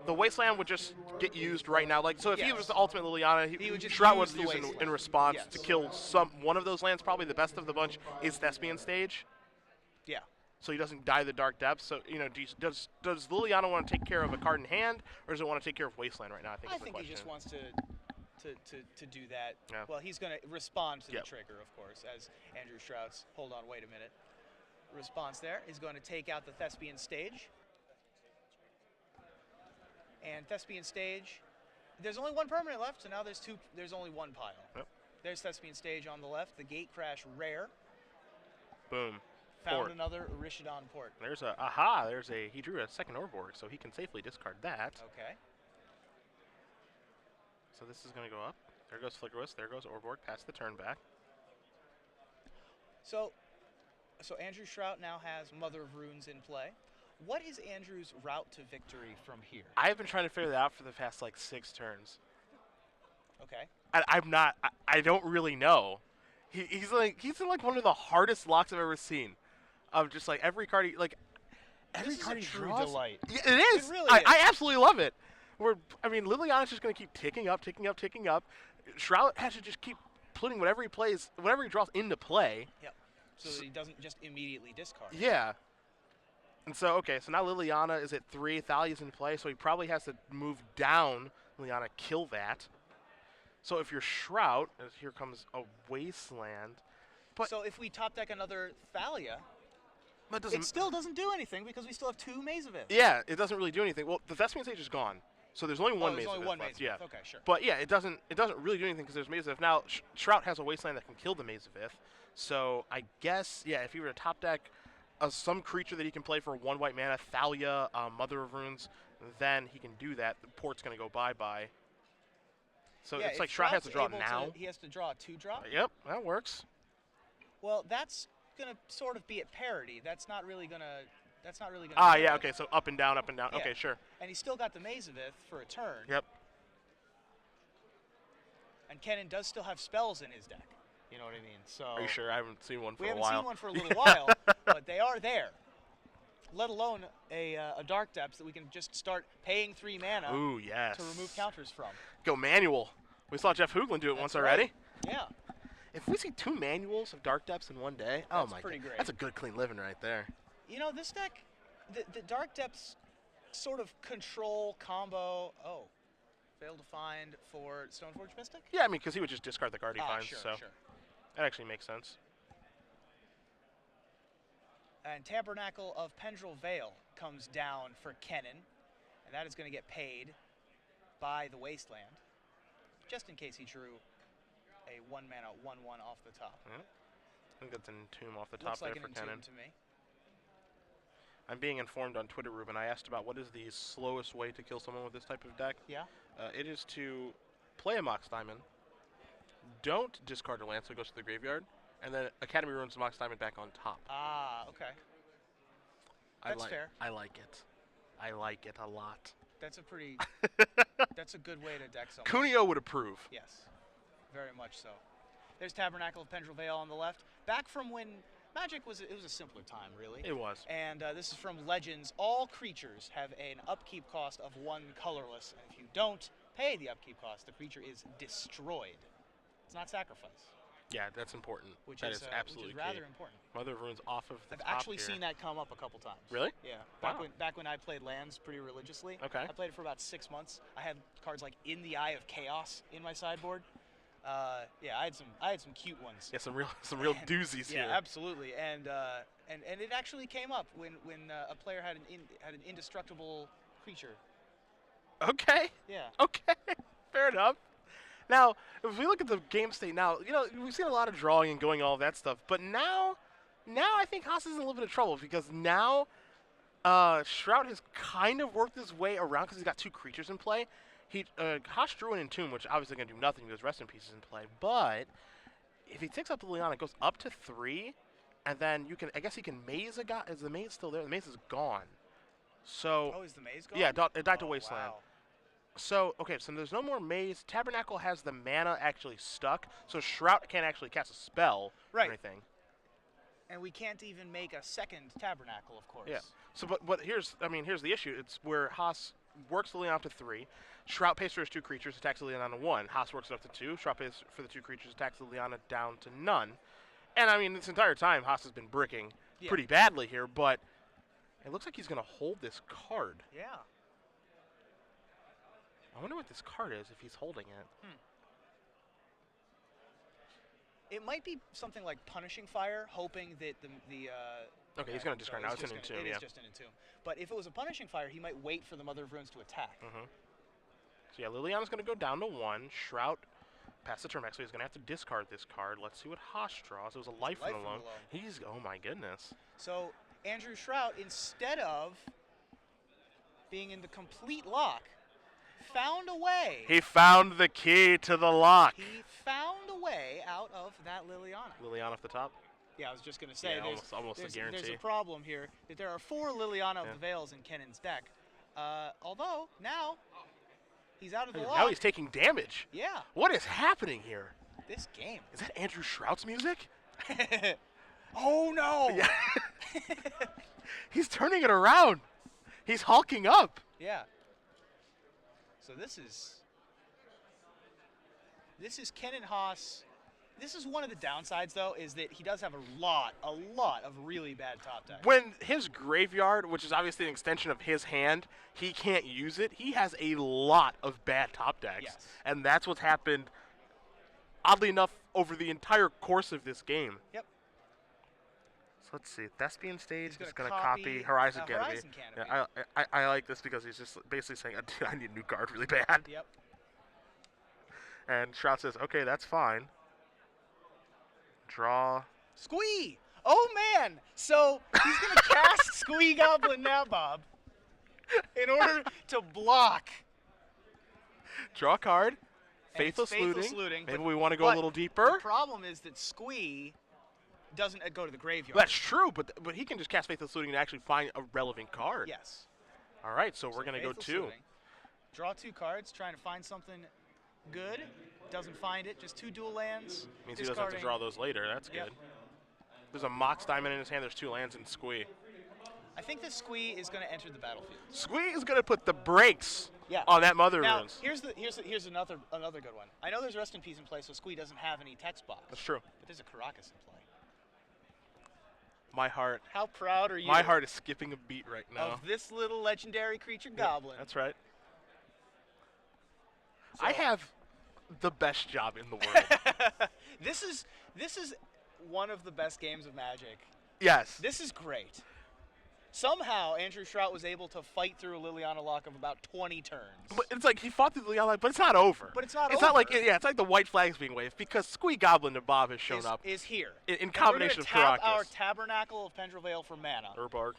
Speaker 2: the Wasteland would just get used right now. Like, so if he
Speaker 1: Yes.
Speaker 2: was the ultimate Liliana,
Speaker 1: He would just
Speaker 2: Shrout
Speaker 1: use
Speaker 2: would
Speaker 1: the
Speaker 2: use in
Speaker 1: Wasteland.
Speaker 2: response
Speaker 1: Yes.
Speaker 2: to kill one of those lands. Probably the best of the bunch is Thespian Stage,
Speaker 1: Yeah.
Speaker 2: so he doesn't die the Dark Depths. So does Liliana want to take care of a card in hand, or does it want to take care of Wasteland right now? I think
Speaker 1: he just wants to do that.
Speaker 2: Yeah.
Speaker 1: Well, he's going to respond to
Speaker 2: Yep.
Speaker 1: the trigger, of course, as Andrew Shrout's, hold on, wait a minute. Response there is going to take out the Thespian Stage. And Thespian Stage, there's only one permanent left, so now there's only one pile.
Speaker 2: Yep.
Speaker 1: There's Thespian Stage on the left, the Gate Crash rare.
Speaker 2: Boom.
Speaker 1: Found
Speaker 2: Port.
Speaker 1: another Rishodon port.
Speaker 2: He drew a second Orborg, so he can safely discard that.
Speaker 1: Okay.
Speaker 2: So this is going to go up. There goes Flickerwist. There goes Orborg. Past the turn back.
Speaker 1: So Andrew Shrout now has Mother of Runes in play. What is Andrew's route to victory from here?
Speaker 2: I've been trying to figure that out for the past like 6 turns.
Speaker 1: Okay.
Speaker 2: I'm not. I don't really know. He's in like one of the hardest locks I've ever seen. Of just like every card he
Speaker 1: This is a
Speaker 2: he
Speaker 1: true
Speaker 2: draws.
Speaker 1: delight.
Speaker 2: Yeah, it is.
Speaker 1: It really
Speaker 2: I
Speaker 1: is.
Speaker 2: absolutely love it. Liliana's just going to keep ticking up. Shrout has to just keep putting whatever he draws into play.
Speaker 1: Yep. So that he doesn't just immediately discard.
Speaker 2: Yeah. And so now Liliana is at 3. Thalia's in play, so he probably has to move down. Liliana kill that. So if you're Shrout, here comes a Wasteland. But
Speaker 1: so if we top deck another Thalia,
Speaker 2: that
Speaker 1: it still doesn't do anything because we still have 2 Maze of It.
Speaker 2: Yeah, it doesn't really do anything. Well, the Thespian Stage is gone, so there's only one Maze
Speaker 1: there's
Speaker 2: of
Speaker 1: only
Speaker 2: Ith
Speaker 1: one
Speaker 2: left.
Speaker 1: Maze
Speaker 2: Yeah.
Speaker 1: of Ith. Okay, sure.
Speaker 2: But yeah, it doesn't really do anything because there's Maze of Ith. Now, Shrout has a Wasteland that can kill the Maze of Ith. So I guess, yeah, if he were to top deck some creature that he can play for 1 white mana, Thalia, Mother of Runes, then he can do that. The port's going to go bye-bye. So
Speaker 1: yeah,
Speaker 2: it's like
Speaker 1: if
Speaker 2: Shrout has to
Speaker 1: Shrout's
Speaker 2: draw
Speaker 1: able
Speaker 2: now.
Speaker 1: he has to draw a 2-drop.
Speaker 2: Yep, that works.
Speaker 1: Well, that's going to sort of be at parity. That's not really going to
Speaker 2: Ah,
Speaker 1: do
Speaker 2: yeah,
Speaker 1: much.
Speaker 2: okay, so up and down, up and down.
Speaker 1: Yeah.
Speaker 2: Okay, sure.
Speaker 1: And he's still got the Maze of Ith for a turn.
Speaker 2: Yep.
Speaker 1: And Kennen does still have spells in his deck. You know what I mean? So
Speaker 2: Are you sure? I haven't seen one for
Speaker 1: we
Speaker 2: a
Speaker 1: haven't
Speaker 2: while.
Speaker 1: seen one for a little while, but they are there. Let alone a Dark Depths that we can just start paying 3 mana
Speaker 2: Ooh, yes.
Speaker 1: to remove counters from.
Speaker 2: Go manual. We saw Jeff Hoogland do it once
Speaker 1: That's
Speaker 2: already.
Speaker 1: right. Yeah.
Speaker 2: If we see 2 manuals of Dark Depths in one day, oh
Speaker 1: That's
Speaker 2: my
Speaker 1: pretty
Speaker 2: god,
Speaker 1: great.
Speaker 2: that's a good clean living right there.
Speaker 1: You know, this deck, the Dark Depths sort of control combo. Oh, failed to find for Stoneforge Mystic?
Speaker 2: Yeah, I mean, because he would just discard the card he finds,
Speaker 1: sure,
Speaker 2: so
Speaker 1: sure.
Speaker 2: that actually makes sense.
Speaker 1: And Tabernacle of Pendrell Vale comes down for Kennen, and that is going to get paid by the Wasteland, just in case he drew a 1-mana 1/1 off the top.
Speaker 2: Yeah. I think that's an Entomb off the top
Speaker 1: Looks like
Speaker 2: there
Speaker 1: an
Speaker 2: for Kennen.
Speaker 1: Entomb to me.
Speaker 2: I'm being informed on Twitter, Ruben. I asked about what is the slowest way to kill someone with this type of deck.
Speaker 1: Yeah?
Speaker 2: It is to play a Mox Diamond, don't discard a land so it goes to the graveyard, and then Academy Ruins Mox Diamond back on top.
Speaker 1: Ah, okay. That's fair.
Speaker 2: I like it. I like it a lot.
Speaker 1: That's a pretty, that's a good way to deck someone.
Speaker 2: Cuneo would approve.
Speaker 1: Yes, very much so. There's Tabernacle of Pendrell Vale on the left. Back from when Magic was, it was a simpler time, really.
Speaker 2: It was.
Speaker 1: And this is from Legends. All creatures have an upkeep cost of 1 colorless, and if you don't pay the upkeep cost, the creature is destroyed. It's not sacrifice,
Speaker 2: Yeah, that's important.
Speaker 1: which
Speaker 2: That
Speaker 1: is
Speaker 2: absolutely
Speaker 1: rather
Speaker 2: key.
Speaker 1: important.
Speaker 2: Mother of Runes off of the
Speaker 1: I've
Speaker 2: top
Speaker 1: actually
Speaker 2: here.
Speaker 1: seen that come up a couple times.
Speaker 2: Really?
Speaker 1: Yeah.
Speaker 2: Wow.
Speaker 1: Back when I played lands pretty religiously.
Speaker 2: Okay.
Speaker 1: I played it for about 6 months. I had cards like In the Eye of Chaos in my sideboard. Yeah, I had some cute ones.
Speaker 2: Yeah, some real doozies
Speaker 1: Yeah,
Speaker 2: here.
Speaker 1: absolutely. And it actually came up when a player had an indestructible creature.
Speaker 2: Okay.
Speaker 1: Yeah.
Speaker 2: Okay. Fair enough. Now, if we look at the game state now, we've seen a lot of drawing and going all that stuff, but now Now I think Haas is in a little bit of trouble because now Shrout has kind of worked his way around because he's got 2 creatures in play. Haas drew an Entomb, which obviously going to do nothing because Rest in Peace is in play. But if he takes up the Liliana, it goes up to 3, and then I guess he can maze a guy. Is the maze still there? The maze is gone. So.
Speaker 1: Oh, is the maze gone?
Speaker 2: Yeah, it died to Wasteland.
Speaker 1: Wow.
Speaker 2: So, okay, so there's no more maze. Tabernacle has the mana actually stuck, so Shrout can't actually cast a spell or anything.
Speaker 1: And we can't even make a second Tabernacle, of course.
Speaker 2: Yeah. So, but here's the issue. It's where Haas works Liliana up to 3. Shrout pays for his 2 creatures, attacks Liliana to 1. Haas works it up to 2. Shrout pays for the 2 creatures, attacks Liliana down to none. And I mean, this entire time, Haas has been bricking pretty badly here, but it looks like he's going to hold this card.
Speaker 1: Yeah.
Speaker 2: I wonder what this card is if he's holding it.
Speaker 1: It might be something like Punishing Fire, hoping that
Speaker 2: okay, he's going to discard now. It's an Entomb,
Speaker 1: It is just an Entomb. But if it was a Punishing Fire, he might wait for the Mother of Runes to attack.
Speaker 2: So yeah, Liliana's going to go down to 1. Shrout past the turn back, so he's going to have to discard this card. Let's see what Haas draws. It was a life from the loam. Oh my goodness.
Speaker 1: So Andrew Shrout, instead of being in the complete lock, found a way.
Speaker 2: He found the key to the lock.
Speaker 1: He found a way out of that Liliana.
Speaker 2: Liliana off the top?
Speaker 1: Yeah, I was just going to say,
Speaker 2: almost a guarantee.
Speaker 1: There's a problem here that there are 4 Liliana of the Veils in Kennen's deck. Although, now, he's out of the lock.
Speaker 2: Now he's taking damage.
Speaker 1: Yeah.
Speaker 2: What is happening here?
Speaker 1: This game.
Speaker 2: Is that Andrew Shrout's music?
Speaker 1: Oh, no.
Speaker 2: Yeah. He's turning it around. He's hulking up.
Speaker 1: Yeah. So this is Kennen Haas. This is one of the downsides, though, is that he does have a lot of really bad top decks.
Speaker 2: When his graveyard, which is obviously an extension of his hand, he can't use it, he has a lot of bad top decks.
Speaker 1: Yes.
Speaker 2: And that's what's happened, oddly enough, over the entire course of this game.
Speaker 1: Yep.
Speaker 2: So let's see. Thespian Stage is going to
Speaker 1: copy
Speaker 2: Horizon Canopy.
Speaker 1: Horizon Canopy.
Speaker 2: Yeah, I like this because he's just basically saying, I need a new card really bad.
Speaker 1: Yep.
Speaker 2: And Shrout says, okay, that's fine. Draw.
Speaker 1: Squee! Oh, man! So he's going to cast Squee Goblin now, Bob, in order to block.
Speaker 2: Draw a card. Faithless Looting. Maybe we want to go a little deeper.
Speaker 1: The problem is that Squee doesn't go to the graveyard.
Speaker 2: That's true, but he can just cast Faithless Looting and actually find a relevant card.
Speaker 1: Yes.
Speaker 2: All right, so we're going to go 2.
Speaker 1: Looting. Draw 2 cards, trying to find something good. Doesn't find it, just 2 dual lands.
Speaker 2: Means he doesn't have to draw those later. That's good. There's a Mox Diamond in his hand. There's 2 lands and Squee.
Speaker 1: I think this Squee is going to enter the battlefield.
Speaker 2: Squee is going to put the brakes on that Mother
Speaker 1: now,
Speaker 2: Runes.
Speaker 1: Here's another good one. I know there's Rest in Peace in play, so Squee doesn't have any text box.
Speaker 2: That's true.
Speaker 1: But there's a Caracas in play.
Speaker 2: My heart.
Speaker 1: How proud are you?
Speaker 2: My heart is skipping a beat right now.
Speaker 1: Of this little legendary creature goblin.
Speaker 2: That's right.
Speaker 1: So
Speaker 2: I have the best job in the world.
Speaker 1: This is one of the best games of Magic.
Speaker 2: Yes.
Speaker 1: This is great. Somehow, Andrew Shrout was able to fight through a Liliana lock of about 20 turns.
Speaker 2: But it's like he fought through the Liliana, but it's not over.
Speaker 1: But it's not
Speaker 2: over. It's not like it's like the white flag's being waved because Squee Goblin to Bob has shown up.
Speaker 1: Is here
Speaker 2: in combination
Speaker 1: with
Speaker 2: Caracas.
Speaker 1: Our Tabernacle of Pendrell Vale for mana.
Speaker 2: Urborg,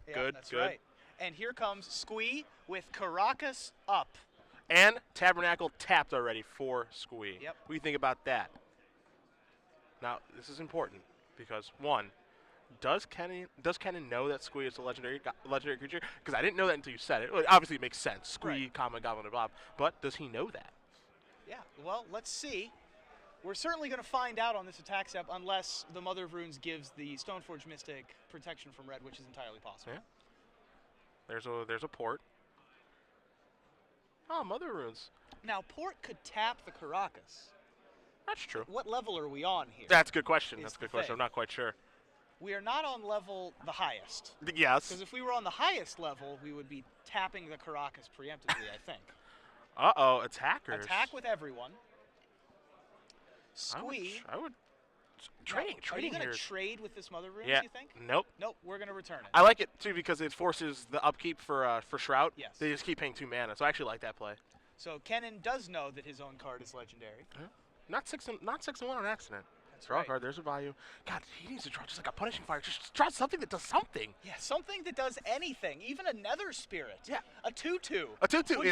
Speaker 1: yeah,
Speaker 2: good,
Speaker 1: that's
Speaker 2: good.
Speaker 1: Right. And here comes Squee with Caracas up.
Speaker 2: And Tabernacle tapped already for Squee.
Speaker 1: Yep.
Speaker 2: What do you think about that? Now, this is important because, 1, does Kennen know that Squee is a legendary creature? Because I didn't know that until you said it. Well, obviously, it makes sense. Squee, Goblin, and Bob. But does he know that?
Speaker 1: Yeah, well, let's see. We're certainly going to find out on this attack step unless the Mother of Runes gives the Stoneforge Mystic protection from red, which is entirely possible.
Speaker 2: Yeah. There's a port. Oh, Mother Runes.
Speaker 1: Now, port could tap the Caracas.
Speaker 2: That's true.
Speaker 1: What level are we on here?
Speaker 2: That's a good question. That's a good question. I'm not quite sure.
Speaker 1: We are not on level the highest.
Speaker 2: Yes.
Speaker 1: Because if we were on the highest level, we would be tapping the Caracas preemptively, I think.
Speaker 2: Uh-oh, attackers.
Speaker 1: Attack with everyone. Squee.
Speaker 2: I would trading
Speaker 1: Are you going
Speaker 2: here.
Speaker 1: to trade with this Mother Runes, you think?
Speaker 2: Nope.
Speaker 1: Nope, we're going to return it.
Speaker 2: I like it, too, because it forces the upkeep for Shrout.
Speaker 1: Yes.
Speaker 2: They just keep paying 2 mana, so I actually like that play.
Speaker 1: So Kennen does know that his own card is legendary.
Speaker 2: Not 6 and 1 on accident. Draw a card. There's a value. God, he needs to draw just like a Punishing Fire. Just draw something that does something.
Speaker 1: Yeah, something that does anything. Even a Nether Spirit.
Speaker 2: Yeah.
Speaker 1: A 2/2.
Speaker 2: A 2/2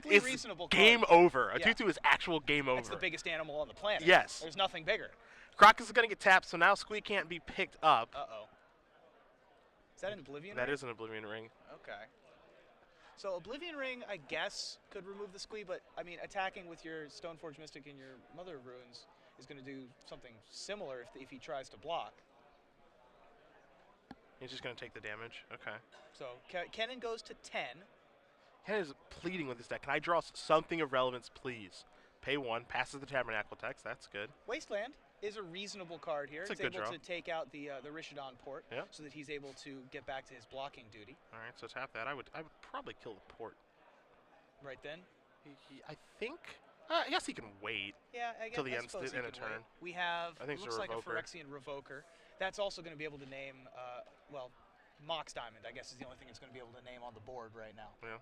Speaker 2: is
Speaker 1: reasonable
Speaker 2: game
Speaker 1: card.
Speaker 2: over. A 2/2 is actual game over.
Speaker 1: It's the biggest animal on the planet.
Speaker 2: Yes.
Speaker 1: There's nothing bigger.
Speaker 2: Crocus is going to get tapped, so now Squee can't be picked up.
Speaker 1: Uh-oh. Is that an Oblivion
Speaker 2: That
Speaker 1: Ring?
Speaker 2: is an Oblivion Ring.
Speaker 1: Okay. So Oblivion Ring, I guess, could remove the Squee, but, I mean, attacking with your Stoneforge Mystic and your Mother of Runes is going to do something similar if he tries to block.
Speaker 2: He's just going to take the damage. Okay.
Speaker 1: So Kennen goes to 10.
Speaker 2: Kennen is pleading with this deck. Can I draw something of relevance, please? Pay 1, passes the Tabernacle text. That's good.
Speaker 1: Wasteland is a reasonable card here.
Speaker 2: It's a
Speaker 1: He's
Speaker 2: good
Speaker 1: able
Speaker 2: draw.
Speaker 1: to take out the Rishodon port
Speaker 2: Yeah.
Speaker 1: so that he's able to get back to his blocking duty.
Speaker 2: All right, so tap that. I would probably kill the port.
Speaker 1: Right then?
Speaker 2: I think. I guess he can wait.
Speaker 1: Yeah, I guess
Speaker 2: Till the
Speaker 1: I
Speaker 2: end
Speaker 1: suppose he
Speaker 2: in a
Speaker 1: can
Speaker 2: turn.
Speaker 1: wait. We have,
Speaker 2: I think it's
Speaker 1: looks
Speaker 2: a
Speaker 1: like a
Speaker 2: Revoker.
Speaker 1: Phyrexian Revoker. That's also going to be able to name, well, Mox Diamond, I guess, is the only thing it's going to be able to name on the board right now.
Speaker 2: Yeah.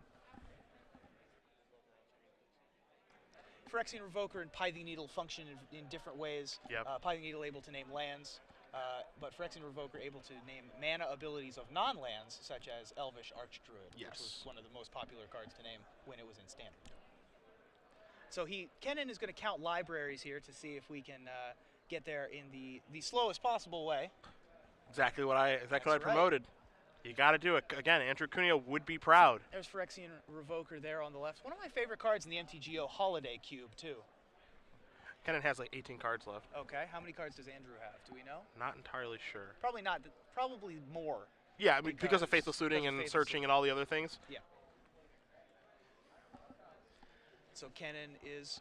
Speaker 1: Phyrexian Revoker and Pithing Needle function in different ways.
Speaker 2: Yep.
Speaker 1: Pithing Needle able to name lands, but Phyrexian Revoker able to name mana abilities of non-lands, such as Elvish Archdruid, which was one of the most popular cards to name when it was in Standard. So Kennen is going to count libraries here to see if we can get there in the slowest possible way.
Speaker 2: Exactly what I
Speaker 1: Right.
Speaker 2: promoted. You got to do it. Again, Andrew Cuneo would be proud.
Speaker 1: There's Phyrexian Revoker there on the left. One of my favorite cards in the MTGO Holiday Cube, too.
Speaker 2: Kennen has like 18 cards left.
Speaker 1: Okay, how many cards does Andrew have? Do we know?
Speaker 2: Not entirely sure.
Speaker 1: Probably not. Probably more.
Speaker 2: Yeah, I mean, because of Faithless Looting
Speaker 1: because of
Speaker 2: and
Speaker 1: Faithless
Speaker 2: searching and all the other things.
Speaker 1: Yeah. So Kennen is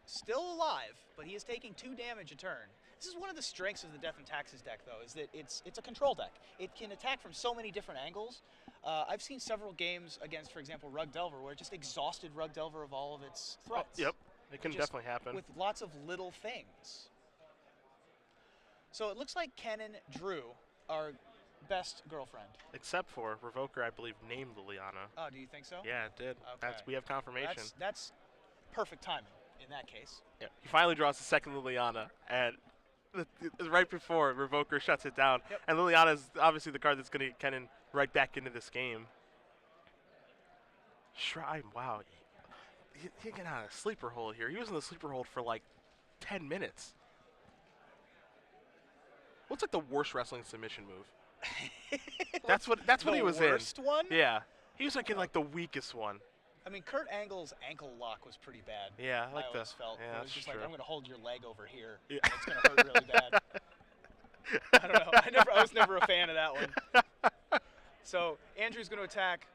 Speaker 1: still alive, but he is taking 2 damage a turn. This is one of the strengths of the Death and Taxes deck, though, is that it's a control deck. It can attack from so many different angles. I've seen several games against, for example, Rug Delver, where it just exhausted Rug Delver of all of its threats.
Speaker 2: Yep, it can
Speaker 1: Just
Speaker 2: definitely happen.
Speaker 1: With lots of little things. So it looks like Kennen drew our best girlfriend.
Speaker 2: Except for Revoker, I believe, named Liliana.
Speaker 1: Oh, do you think so?
Speaker 2: Yeah, it did.
Speaker 1: Okay.
Speaker 2: We have confirmation.
Speaker 1: That's perfect timing in that case.
Speaker 2: Yeah. He finally draws the second Liliana, and right before Revoker shuts it down.
Speaker 1: Yep.
Speaker 2: And Liliana is obviously the card that's going to get Kennen right back into this game. Shrout, wow. He got out of a sleeper hold here. He was in the sleeper hold for like 10 minutes. What's like the worst wrestling submission move? That's what he was in.
Speaker 1: The worst one?
Speaker 2: Yeah. He was like in like the weakest one.
Speaker 1: I mean, Kurt Angle's ankle lock was pretty bad.
Speaker 2: Yeah, I like
Speaker 1: I always felt.
Speaker 2: Yeah,
Speaker 1: it was just like,
Speaker 2: true.
Speaker 1: I'm going to hold your leg over here.
Speaker 2: Yeah.
Speaker 1: And it's going to hurt really bad. I don't know. I was never a fan of that one. So Andrew's going to attack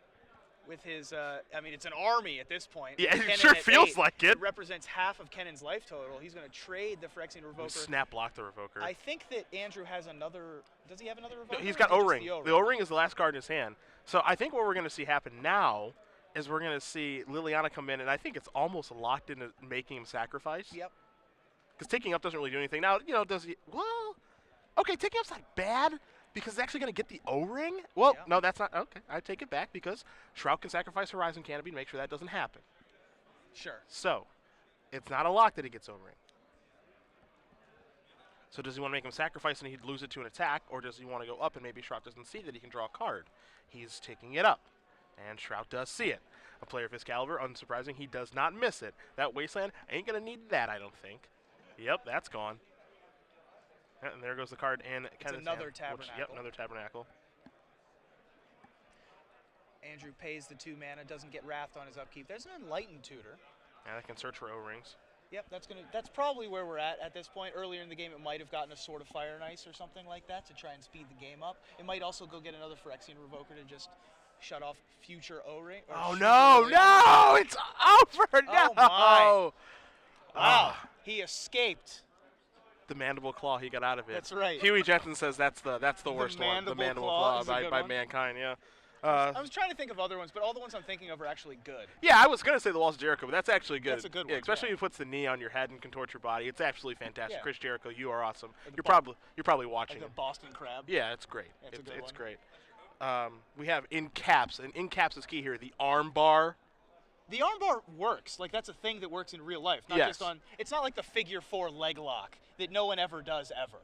Speaker 1: with his, I mean, it's an army at this point.
Speaker 2: Yeah,
Speaker 1: Kennen
Speaker 2: it sure
Speaker 1: at
Speaker 2: feels
Speaker 1: 8.
Speaker 2: like it.
Speaker 1: It represents half of Kennen's life total. He's going to trade the Phyrexian Revoker.
Speaker 2: Snap block the Revoker.
Speaker 1: I think that Andrew has another. Does he have another Revoker?
Speaker 2: No, he's
Speaker 1: or
Speaker 2: got
Speaker 1: is it just
Speaker 2: O-Ring. The O-Ring is the last card in his hand. So I think what we're going to see happen now is we're going to see Liliana come in, and I think it's almost locked into making him sacrifice.
Speaker 1: Yep.
Speaker 2: Because taking up doesn't really do anything. Now, does he? Well, okay, taking up's not bad because it's actually going to get the O-Ring. Well,
Speaker 1: Yeah.
Speaker 2: no, that's not. Okay, I take it back because Shrout can sacrifice Horizon Canopy to make sure that doesn't happen.
Speaker 1: Sure.
Speaker 2: So, it's not a lock that he gets O-Ring. So does he want to make him sacrifice and he'd lose it to an attack, or does he want to go up and maybe Shrout doesn't see that he can draw a card? He's taking it up, and Shrout does see it. A player of his caliber, unsurprising, he does not miss it. That Wasteland ain't going to need that, I don't think. Yep, that's gone. And there goes the card in Kennen's
Speaker 1: another
Speaker 2: hand,
Speaker 1: Tabernacle.
Speaker 2: Yep, another Tabernacle.
Speaker 1: Andrew pays the 2 mana, doesn't get Wrathed on his upkeep. There's an Enlightened Tutor.
Speaker 2: And I can search for O-Rings.
Speaker 1: Yep, that's probably where we're at this point. Earlier in the game, it might have gotten a Sword of Fire and Ice or something like that to try and speed the game up. It might also go get another Phyrexian Revoker to just shut off future O-Ring.
Speaker 2: Oh, no! It's over! No!
Speaker 1: Oh, my. Wow, he escaped.
Speaker 2: The Mandible Claw, he got out of it.
Speaker 1: That's right.
Speaker 2: Huey Jensen says that's the worst one. The
Speaker 1: Mandible
Speaker 2: Mandible
Speaker 1: Claw
Speaker 2: Claw
Speaker 1: is a
Speaker 2: by
Speaker 1: good one.
Speaker 2: Mankind, yeah.
Speaker 1: I was trying to think of other ones, but all the ones I'm thinking of are actually good.
Speaker 2: Yeah, I was going to say the Walls of Jericho, but that's actually good.
Speaker 1: That's a good
Speaker 2: Yeah,
Speaker 1: one,
Speaker 2: especially
Speaker 1: yeah.
Speaker 2: if it puts the knee on your head and contort your body. It's absolutely fantastic.
Speaker 1: Yeah.
Speaker 2: Chris Jericho, you are awesome.
Speaker 1: Or the
Speaker 2: You're probably watching.
Speaker 1: Like the Boston Crab.
Speaker 2: Yeah, it's great.
Speaker 1: That's a good
Speaker 2: it's
Speaker 1: one.
Speaker 2: great. We have in caps, and in caps is key here, the arm bar.
Speaker 1: The armbar works. Like, that's a thing that works in real life, not
Speaker 2: Yes.
Speaker 1: just on. It's not like the figure 4 leg lock that no one ever does ever.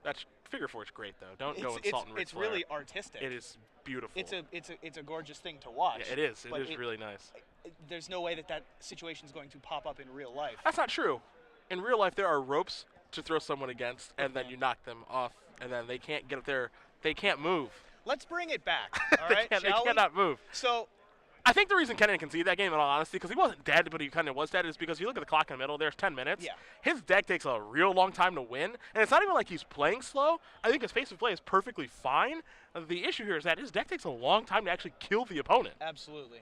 Speaker 2: That's figure 4 is great though. Don't go insulting Ric
Speaker 1: It's
Speaker 2: Flair.
Speaker 1: really artistic.
Speaker 2: It is beautiful.
Speaker 1: It's a gorgeous thing to watch.
Speaker 2: Yeah, it is.
Speaker 1: but
Speaker 2: It is really nice.
Speaker 1: There's no way that situation is going to pop up in real life.
Speaker 2: That's not true. In real life, there are ropes to throw someone against, and then you knock them off, and then they can't get up there. They can't move.
Speaker 1: Let's bring it back. All right,
Speaker 2: they
Speaker 1: shall we?
Speaker 2: cannot move.
Speaker 1: So,
Speaker 2: I think the reason Kennen conceded that game, in all honesty, because he wasn't dead, but he kind of was dead, is because you look at the clock in the middle, there's 10 minutes.
Speaker 1: Yeah.
Speaker 2: His deck takes a real long time to win, and it's not even like he's playing slow. I think his pace of play is perfectly fine. The issue here is that his deck takes a long time to actually kill the opponent.
Speaker 1: absolutely.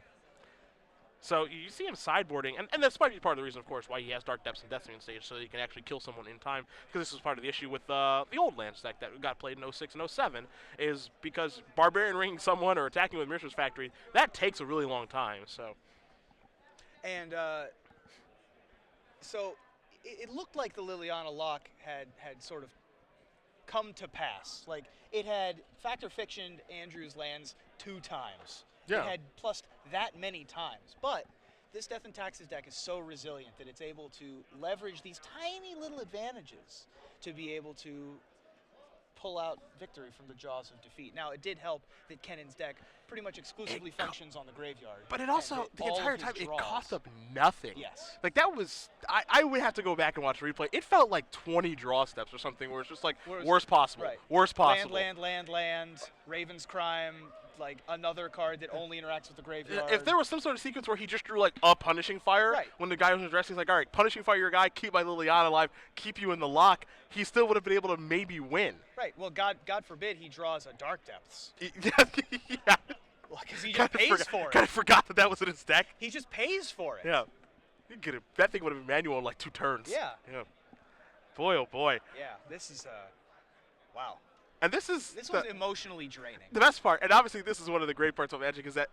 Speaker 2: So you see him sideboarding, and that's probably part of the reason, of course, why he has Dark Depths and Destiny on stage, so he can actually kill someone in time, because this is part of the issue with the old Lance deck that got played in 06 and 07, is because Barbarian ringing someone or attacking with Mishra's Factory, that takes a really long time, so.
Speaker 1: And so it looked like the Liliana lock had sort of come to pass. Like, it had Factor Fictioned Andrew's lands 2 times.
Speaker 2: Yeah.
Speaker 1: It had plussed that many times. But this Death and Taxes deck is so resilient that it's able to leverage these tiny little advantages to be able to pull out victory from the jaws of defeat. Now, it did help that Kennen's deck pretty much exclusively functions on the graveyard.
Speaker 2: But it
Speaker 1: and
Speaker 2: also,
Speaker 1: that
Speaker 2: the
Speaker 1: all of
Speaker 2: entire
Speaker 1: his
Speaker 2: time, it
Speaker 1: draws-
Speaker 2: cost up nothing.
Speaker 1: Yes.
Speaker 2: Like, that was, I would have to go back and watch the replay. It felt like 20 draw steps or something, where it's just like, worst possible,
Speaker 1: right.
Speaker 2: worst possible.
Speaker 1: Land, Raven's Crime, like another card that only interacts with the graveyard.
Speaker 2: If there was some sort of sequence where he just drew like a Punishing Fire,
Speaker 1: Right.
Speaker 2: when the guy was addressing, he's like, all right, Punishing Fire your guy, keep my Liliana alive, keep you in the lock, he still would have been able to maybe win.
Speaker 1: Right. Well, God forbid he draws a Dark Depths.
Speaker 2: Yeah.
Speaker 1: Because he just pays for it.
Speaker 2: Kind of forgot that was in his deck.
Speaker 1: He just pays for it.
Speaker 2: Yeah. You get it. That thing would have been manual in like 2 turns.
Speaker 1: Yeah.
Speaker 2: Yeah. Boy, oh boy.
Speaker 1: Yeah. This is wow.
Speaker 2: And this was
Speaker 1: emotionally draining.
Speaker 2: the best part, and obviously this is one of the great parts of Magic, is that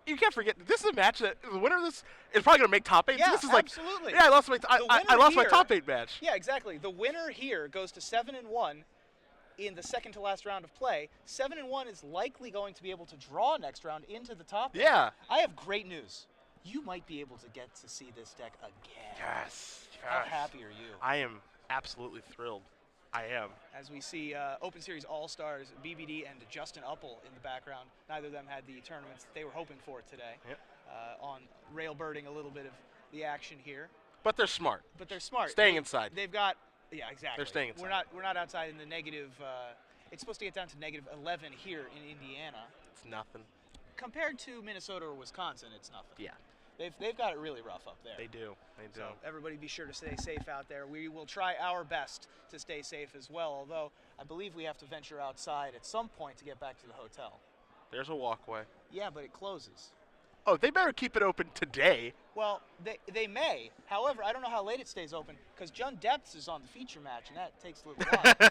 Speaker 2: you can't forget, this is a match that the winner of this is probably going to make top 8.
Speaker 1: Yeah,
Speaker 2: this is like,
Speaker 1: absolutely.
Speaker 2: yeah, I lost my I lost my
Speaker 1: here-
Speaker 2: top 8 match.
Speaker 1: Yeah, exactly. The winner here goes to 7-1 in the second to last round of play. 7-1 is likely going to be able to draw next round into the top 8.
Speaker 2: Yeah.
Speaker 1: I have great news. You might be able to get to see this deck again.
Speaker 2: Yes.
Speaker 1: How happy are you?
Speaker 2: I am absolutely thrilled. I am.
Speaker 1: As we see Open Series All-Stars, BBD and Justin Uppel in the background. Neither of them had the tournaments that they were hoping for today.
Speaker 2: Yep.
Speaker 1: On railbirding a little bit of the action here.
Speaker 2: But they're smart.
Speaker 1: But they're smart.
Speaker 2: Staying inside.
Speaker 1: They've got, yeah, exactly.
Speaker 2: They're staying inside.
Speaker 1: We're not outside in the negative. It's supposed to get down to -11 here in Indiana.
Speaker 2: It's nothing.
Speaker 1: Compared to Minnesota or Wisconsin, it's nothing.
Speaker 2: Yeah.
Speaker 1: They've got it really rough up there.
Speaker 2: They do. They do.
Speaker 1: So everybody be sure to stay safe out there. We will try our best to stay safe as well, although I believe we have to venture outside at some point to get back to the hotel.
Speaker 2: There's a walkway.
Speaker 1: Yeah, but it closes.
Speaker 2: Oh, they better keep it open today.
Speaker 1: Well, they may. However, I don't know how late it stays open because Jun Depths is on the feature match, and that takes a little while.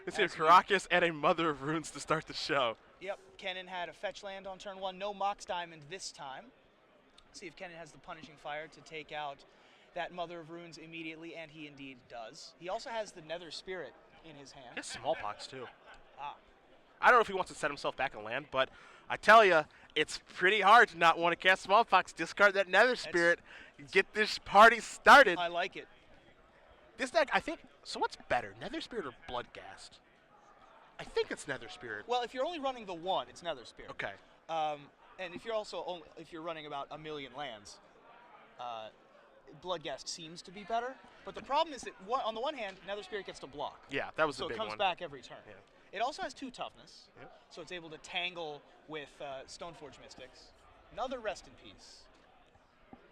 Speaker 2: Let's see, Caracas and a Mother of Runes to start the show.
Speaker 1: Yep, Kennen had a fetch land on turn 1. No Mox Diamond this time. See if Kennen has the Punishing Fire to take out that Mother of Runes immediately, and he indeed does. He also has the Nether Spirit in his hand.
Speaker 2: He has Smallpox, too.
Speaker 1: Ah.
Speaker 2: I don't know if he wants to set himself back in land, but I tell you, it's pretty hard to not want to cast Smallpox. Discard that Nether Spirit. Get this party started.
Speaker 1: I like it.
Speaker 2: This deck, I think, so what's better, Nether Spirit or Bloodghast? I think it's Nether Spirit.
Speaker 1: Well, if you're only running the 1, it's Nether Spirit.
Speaker 2: Okay.
Speaker 1: And if you're also if you're running about 1 million lands, Bloodghast seems to be better. But the problem is that on the one hand, Nether Spirit gets to block.
Speaker 2: Yeah, that was the
Speaker 1: so
Speaker 2: big
Speaker 1: it comes
Speaker 2: one.
Speaker 1: back every turn.
Speaker 2: Yeah.
Speaker 1: It also has 2 toughness,
Speaker 2: Yep.
Speaker 1: so it's able to tangle with Stoneforge Mystics. Another Rest in Peace.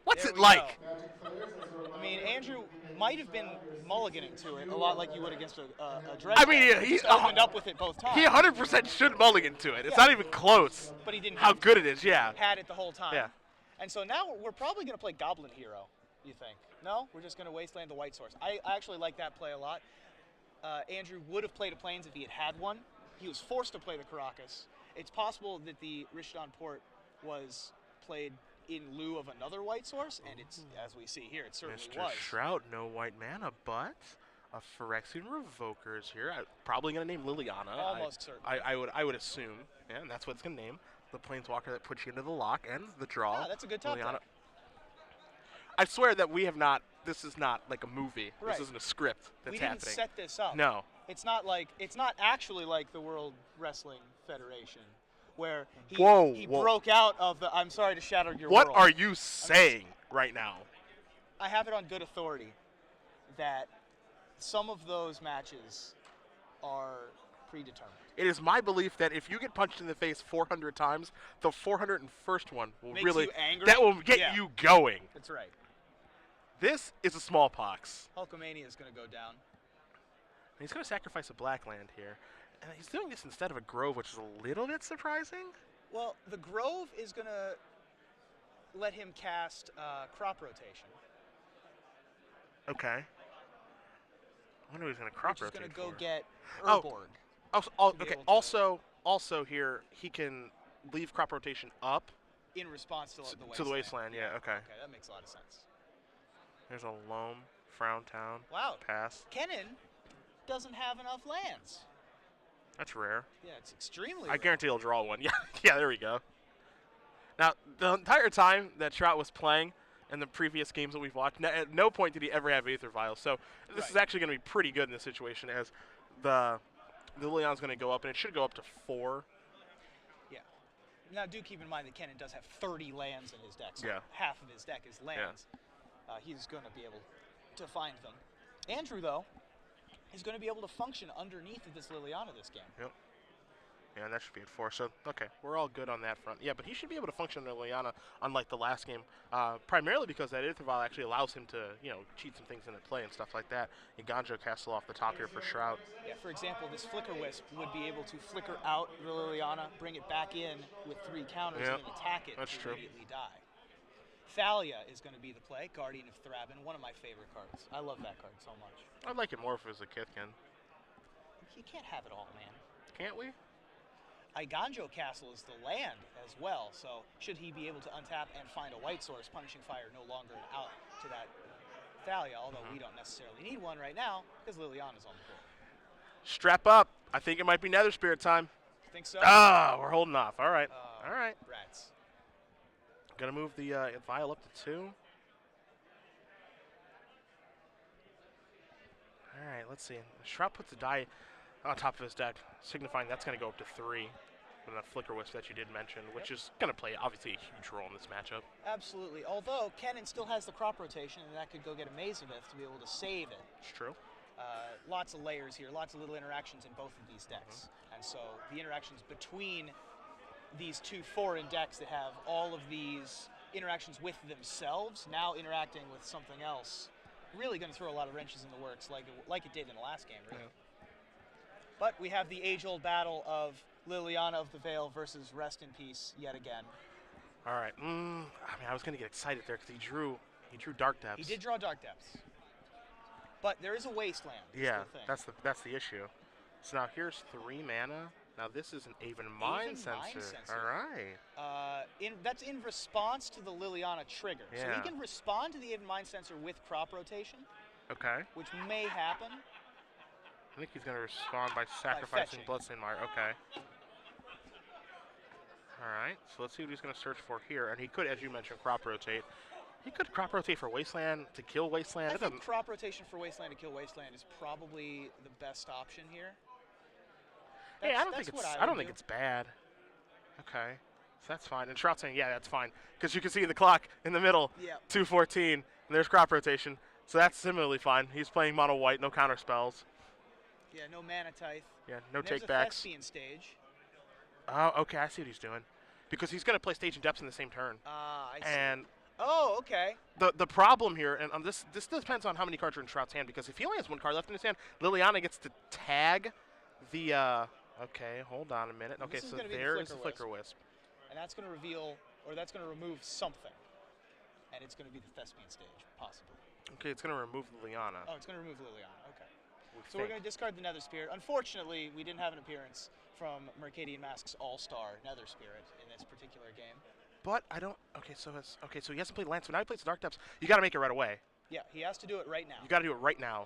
Speaker 2: What's
Speaker 1: There
Speaker 2: it
Speaker 1: we
Speaker 2: like?
Speaker 1: go. I mean, Andrew might have been mulliganing to it a lot like you would against a Dread.
Speaker 2: I mean,
Speaker 1: deck.
Speaker 2: he's
Speaker 1: opened up with it both times.
Speaker 2: He 100% should mulligan to it. It's
Speaker 1: Yeah.
Speaker 2: not even close.
Speaker 1: But he didn't
Speaker 2: How
Speaker 1: have
Speaker 2: good it is, yeah.
Speaker 1: had it the whole time.
Speaker 2: Yeah.
Speaker 1: And so now we're probably going to play Goblin Hero, you think? No? We're just going to Wasteland the White Source. I actually like that play a lot. Andrew would have played a Plains if he had one. He was forced to play the Caracas. It's possible that the Rishdon Port was played in lieu of another White Source, and it's, as we see here, it certainly
Speaker 2: Mr.
Speaker 1: was.
Speaker 2: Shrout, no white mana, but a Phyrexian Revoker is here. I'm probably going to name Liliana.
Speaker 1: Almost certainly.
Speaker 2: I would assume, yeah, and that's what it's going to name. the Planeswalker that puts you into the lock and the draw.
Speaker 1: Yeah, that's a good top
Speaker 2: Liliana.
Speaker 1: deck.
Speaker 2: I swear that we have not. This is not like a movie.
Speaker 1: Right.
Speaker 2: This isn't a script that's
Speaker 1: We
Speaker 2: happening.
Speaker 1: didn't set this up.
Speaker 2: No.
Speaker 1: It's not actually like the World Wrestling Federation, where he
Speaker 2: Whoa.
Speaker 1: broke out of the. I'm sorry to shatter your
Speaker 2: What
Speaker 1: world.
Speaker 2: are you saying right now?
Speaker 1: I have it on good authority that some of those matches are predetermined.
Speaker 2: It is my belief that if you get punched in the face 400 times, the 401st one will
Speaker 1: Makes
Speaker 2: really
Speaker 1: you angry?
Speaker 2: that will get
Speaker 1: Yeah.
Speaker 2: you going.
Speaker 1: That's right.
Speaker 2: This is a smallpox.
Speaker 1: Hulkamania is going to go down.
Speaker 2: He's going to sacrifice a black land here. And he's doing this instead of a grove, which is a little bit surprising.
Speaker 1: Well, the Grove is going to let him cast crop rotation.
Speaker 2: Okay. I wonder what he's going to crop
Speaker 1: Which is
Speaker 2: rotate
Speaker 1: going to go
Speaker 2: for.
Speaker 1: get
Speaker 2: Oh.
Speaker 1: Urborg.
Speaker 2: Okay. Also here, he can leave crop rotation up
Speaker 1: In response to the wasteland.
Speaker 2: to the wasteland. Yeah. Okay.
Speaker 1: Okay, that makes a lot of sense.
Speaker 2: There's a loam, Frown Town.
Speaker 1: Wow.
Speaker 2: Pass.
Speaker 1: Kennen doesn't have enough lands.
Speaker 2: That's rare.
Speaker 1: Yeah, it's extremely
Speaker 2: I
Speaker 1: rare.
Speaker 2: guarantee he'll draw one. Yeah. Yeah. There we go. Now, the entire time that Shrout was playing in the previous games that we've watched, at no point did he ever have Aether Vials. So this is actually going to be pretty good in this situation, as the Liliana's going to go up, and it should go up to 4.
Speaker 1: Yeah. Now, do keep in mind that Kennen does have 30 lands in his deck, so
Speaker 2: Yeah.
Speaker 1: half of his deck is lands. He's going to be able to find them. Andrew, though, is going to be able to function underneath of this Liliana this game.
Speaker 2: Yep. Yeah, that should be at 4. So, okay, we're all good on that front. Yeah, but he should be able to function under Liliana, unlike the last game, primarily because that Aether Vial actually allows him to, cheat some things into play and stuff like that. And Ganjo Castle off the top here for Shrout.
Speaker 1: Yeah, for example, this Flicker Wisp would be able to flicker out the Liliana, bring it back in with 3 counters, and then attack it
Speaker 2: That's
Speaker 1: to
Speaker 2: true.
Speaker 1: immediately die. Thalia is going to be the play, Guardian of Thraben, one of my favorite cards. I love that card so much.
Speaker 2: I'd like it more if it was a Kithkin.
Speaker 1: You can't have it all, man.
Speaker 2: Can't we?
Speaker 1: Iganjo Castle is the land as well, so should he be able to untap and find a white source, Punishing Fire no longer out to that Thalia, although we don't necessarily need one right now because Liliana's on the board.
Speaker 2: Strap up. I think it might be Nether Spirit time.
Speaker 1: Think so?
Speaker 2: We're holding off. All right. All right.
Speaker 1: Rats.
Speaker 2: Gonna move the Vial up to 2. All right, let's see. Shrout puts a die on top of his deck, signifying that's going to go up to 3 with that Flicker Wisp that you did mention, which is going to play, obviously, a huge role in this matchup.
Speaker 1: Absolutely. Although Kennen still has the crop rotation, and that could go get a Mazavith to be able to save it.
Speaker 2: It's true.
Speaker 1: Lots of layers here, lots of little interactions in both of these decks. And so the interactions between these 2 foreign decks that have all of these interactions with themselves, now interacting with something else, really going to throw a lot of wrenches in the works like it did in the last game, really.
Speaker 2: Yeah.
Speaker 1: But we have the age-old battle of Liliana of the Veil versus Rest in Peace yet again.
Speaker 2: All right. I was going to get excited there because he drew Dark Depths.
Speaker 1: He did draw Dark Depths. But there is a Wasteland.
Speaker 2: Yeah, that's the issue. So now here's 3 mana. Now this is an Aven Mind Sensor. All right.
Speaker 1: That's in response to the Liliana trigger. So
Speaker 2: Yeah.
Speaker 1: he can respond to the Aven Mind Sensor with crop rotation,
Speaker 2: Okay.
Speaker 1: which may happen.
Speaker 2: I think he's going to respond by sacrificing
Speaker 1: fetching.
Speaker 2: Bloodstained Mire. Okay. All right. So let's see what he's going to search for here. And he could, as you mentioned, crop rotate. He could crop rotate for Wasteland to kill Wasteland.
Speaker 1: I think crop rotation for Wasteland to kill Wasteland is probably the best option here.
Speaker 2: Yeah, I don't think it's bad. Okay. So that's fine. And Shrout's saying, yeah, that's fine. Because you can see the clock in the middle,
Speaker 1: Yeah.
Speaker 2: 2:14, and there's crop rotation. So that's similarly fine. He's playing mono white, no counter spells.
Speaker 1: Yeah, no Mana Tithe.
Speaker 2: Yeah, no
Speaker 1: And there's
Speaker 2: take
Speaker 1: a
Speaker 2: backs.
Speaker 1: Thespian stage.
Speaker 2: Oh, okay, I see what he's doing. Because he's going to play Stage and Depths in the same turn.
Speaker 1: I see.
Speaker 2: And
Speaker 1: Oh, okay.
Speaker 2: the problem here, and this depends on how many cards are in Shrout's hand, because if he only has 1 card left in his hand, Liliana gets to tag the, okay, hold on a minute. Okay,
Speaker 1: This is
Speaker 2: so
Speaker 1: gonna be the
Speaker 2: there is the
Speaker 1: Flicker
Speaker 2: Flicker Wisp.
Speaker 1: And that's going to reveal, or that's going to remove something. And it's going to be the Thespian stage, possibly.
Speaker 2: Okay, it's going to remove Liliana.
Speaker 1: Oh, it's going to remove Liliana. Okay.
Speaker 2: we
Speaker 1: So we're
Speaker 2: think.
Speaker 1: going to discard the Nether Spirit. Unfortunately, we didn't have an appearance from Mercadian Mask's All-Star Nether Spirit in this particular game.
Speaker 2: But I don't. Okay, so he hasn't played Lance. So now he plays the Dark Depths. You got to make it right away.
Speaker 1: Yeah, he has to do it right now.
Speaker 2: You got to do it right now.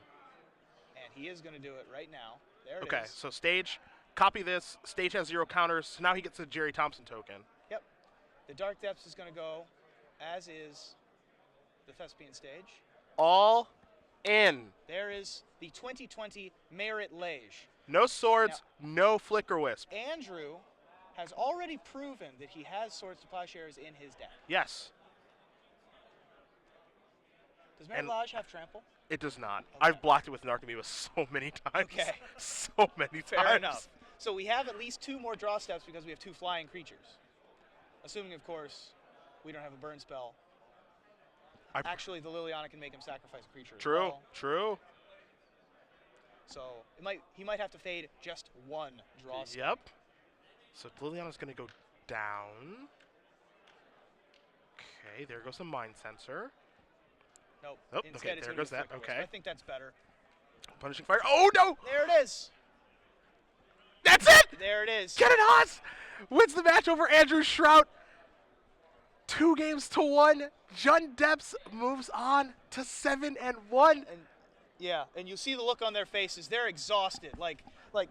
Speaker 1: And he is going to do it right now. There it
Speaker 2: Okay,
Speaker 1: is.
Speaker 2: so Stage, copy this. Stage has 0 counters. So now he gets a Jerry Thompson token.
Speaker 1: The Dark Depths is going to go, as is the Thespian stage.
Speaker 2: All in.
Speaker 1: There is the 2020 Merit Lage.
Speaker 2: No swords, no Flicker Wisp.
Speaker 1: Andrew has already proven that he has Swords to Plowshares in his deck.
Speaker 2: Yes.
Speaker 1: Does Merit Lage have Trample?
Speaker 2: It does not.
Speaker 1: Okay.
Speaker 2: I've blocked it with Narcomoeba so many times.
Speaker 1: Okay.
Speaker 2: So many times.
Speaker 1: Fair enough. So we have at least 2 more draw steps because we have 2 flying creatures. Assuming, of course, we don't have a burn spell. Actually, the Liliana can make him sacrifice a creature.
Speaker 2: True,
Speaker 1: as well.
Speaker 2: true.
Speaker 1: So he might have to fade just 1 draw step.
Speaker 2: Yep. So Liliana's going to go down. Okay, there goes the Mind Sensor.
Speaker 1: Nope.
Speaker 2: Oh,
Speaker 1: Instead,
Speaker 2: okay,
Speaker 1: it's
Speaker 2: there
Speaker 1: gonna
Speaker 2: goes
Speaker 1: be
Speaker 2: that.
Speaker 1: Flicker Wisp.
Speaker 2: Okay.
Speaker 1: I think that's better.
Speaker 2: Punishing Fire. Oh, no!
Speaker 1: There it is.
Speaker 2: That's it!
Speaker 1: There it is.
Speaker 2: Kennen Haas wins the match over Andrew Shrout. 2 games to 1. Jun Depths moves on to 7-1.
Speaker 1: And yeah, and you'll see the look on their faces. They're exhausted. Like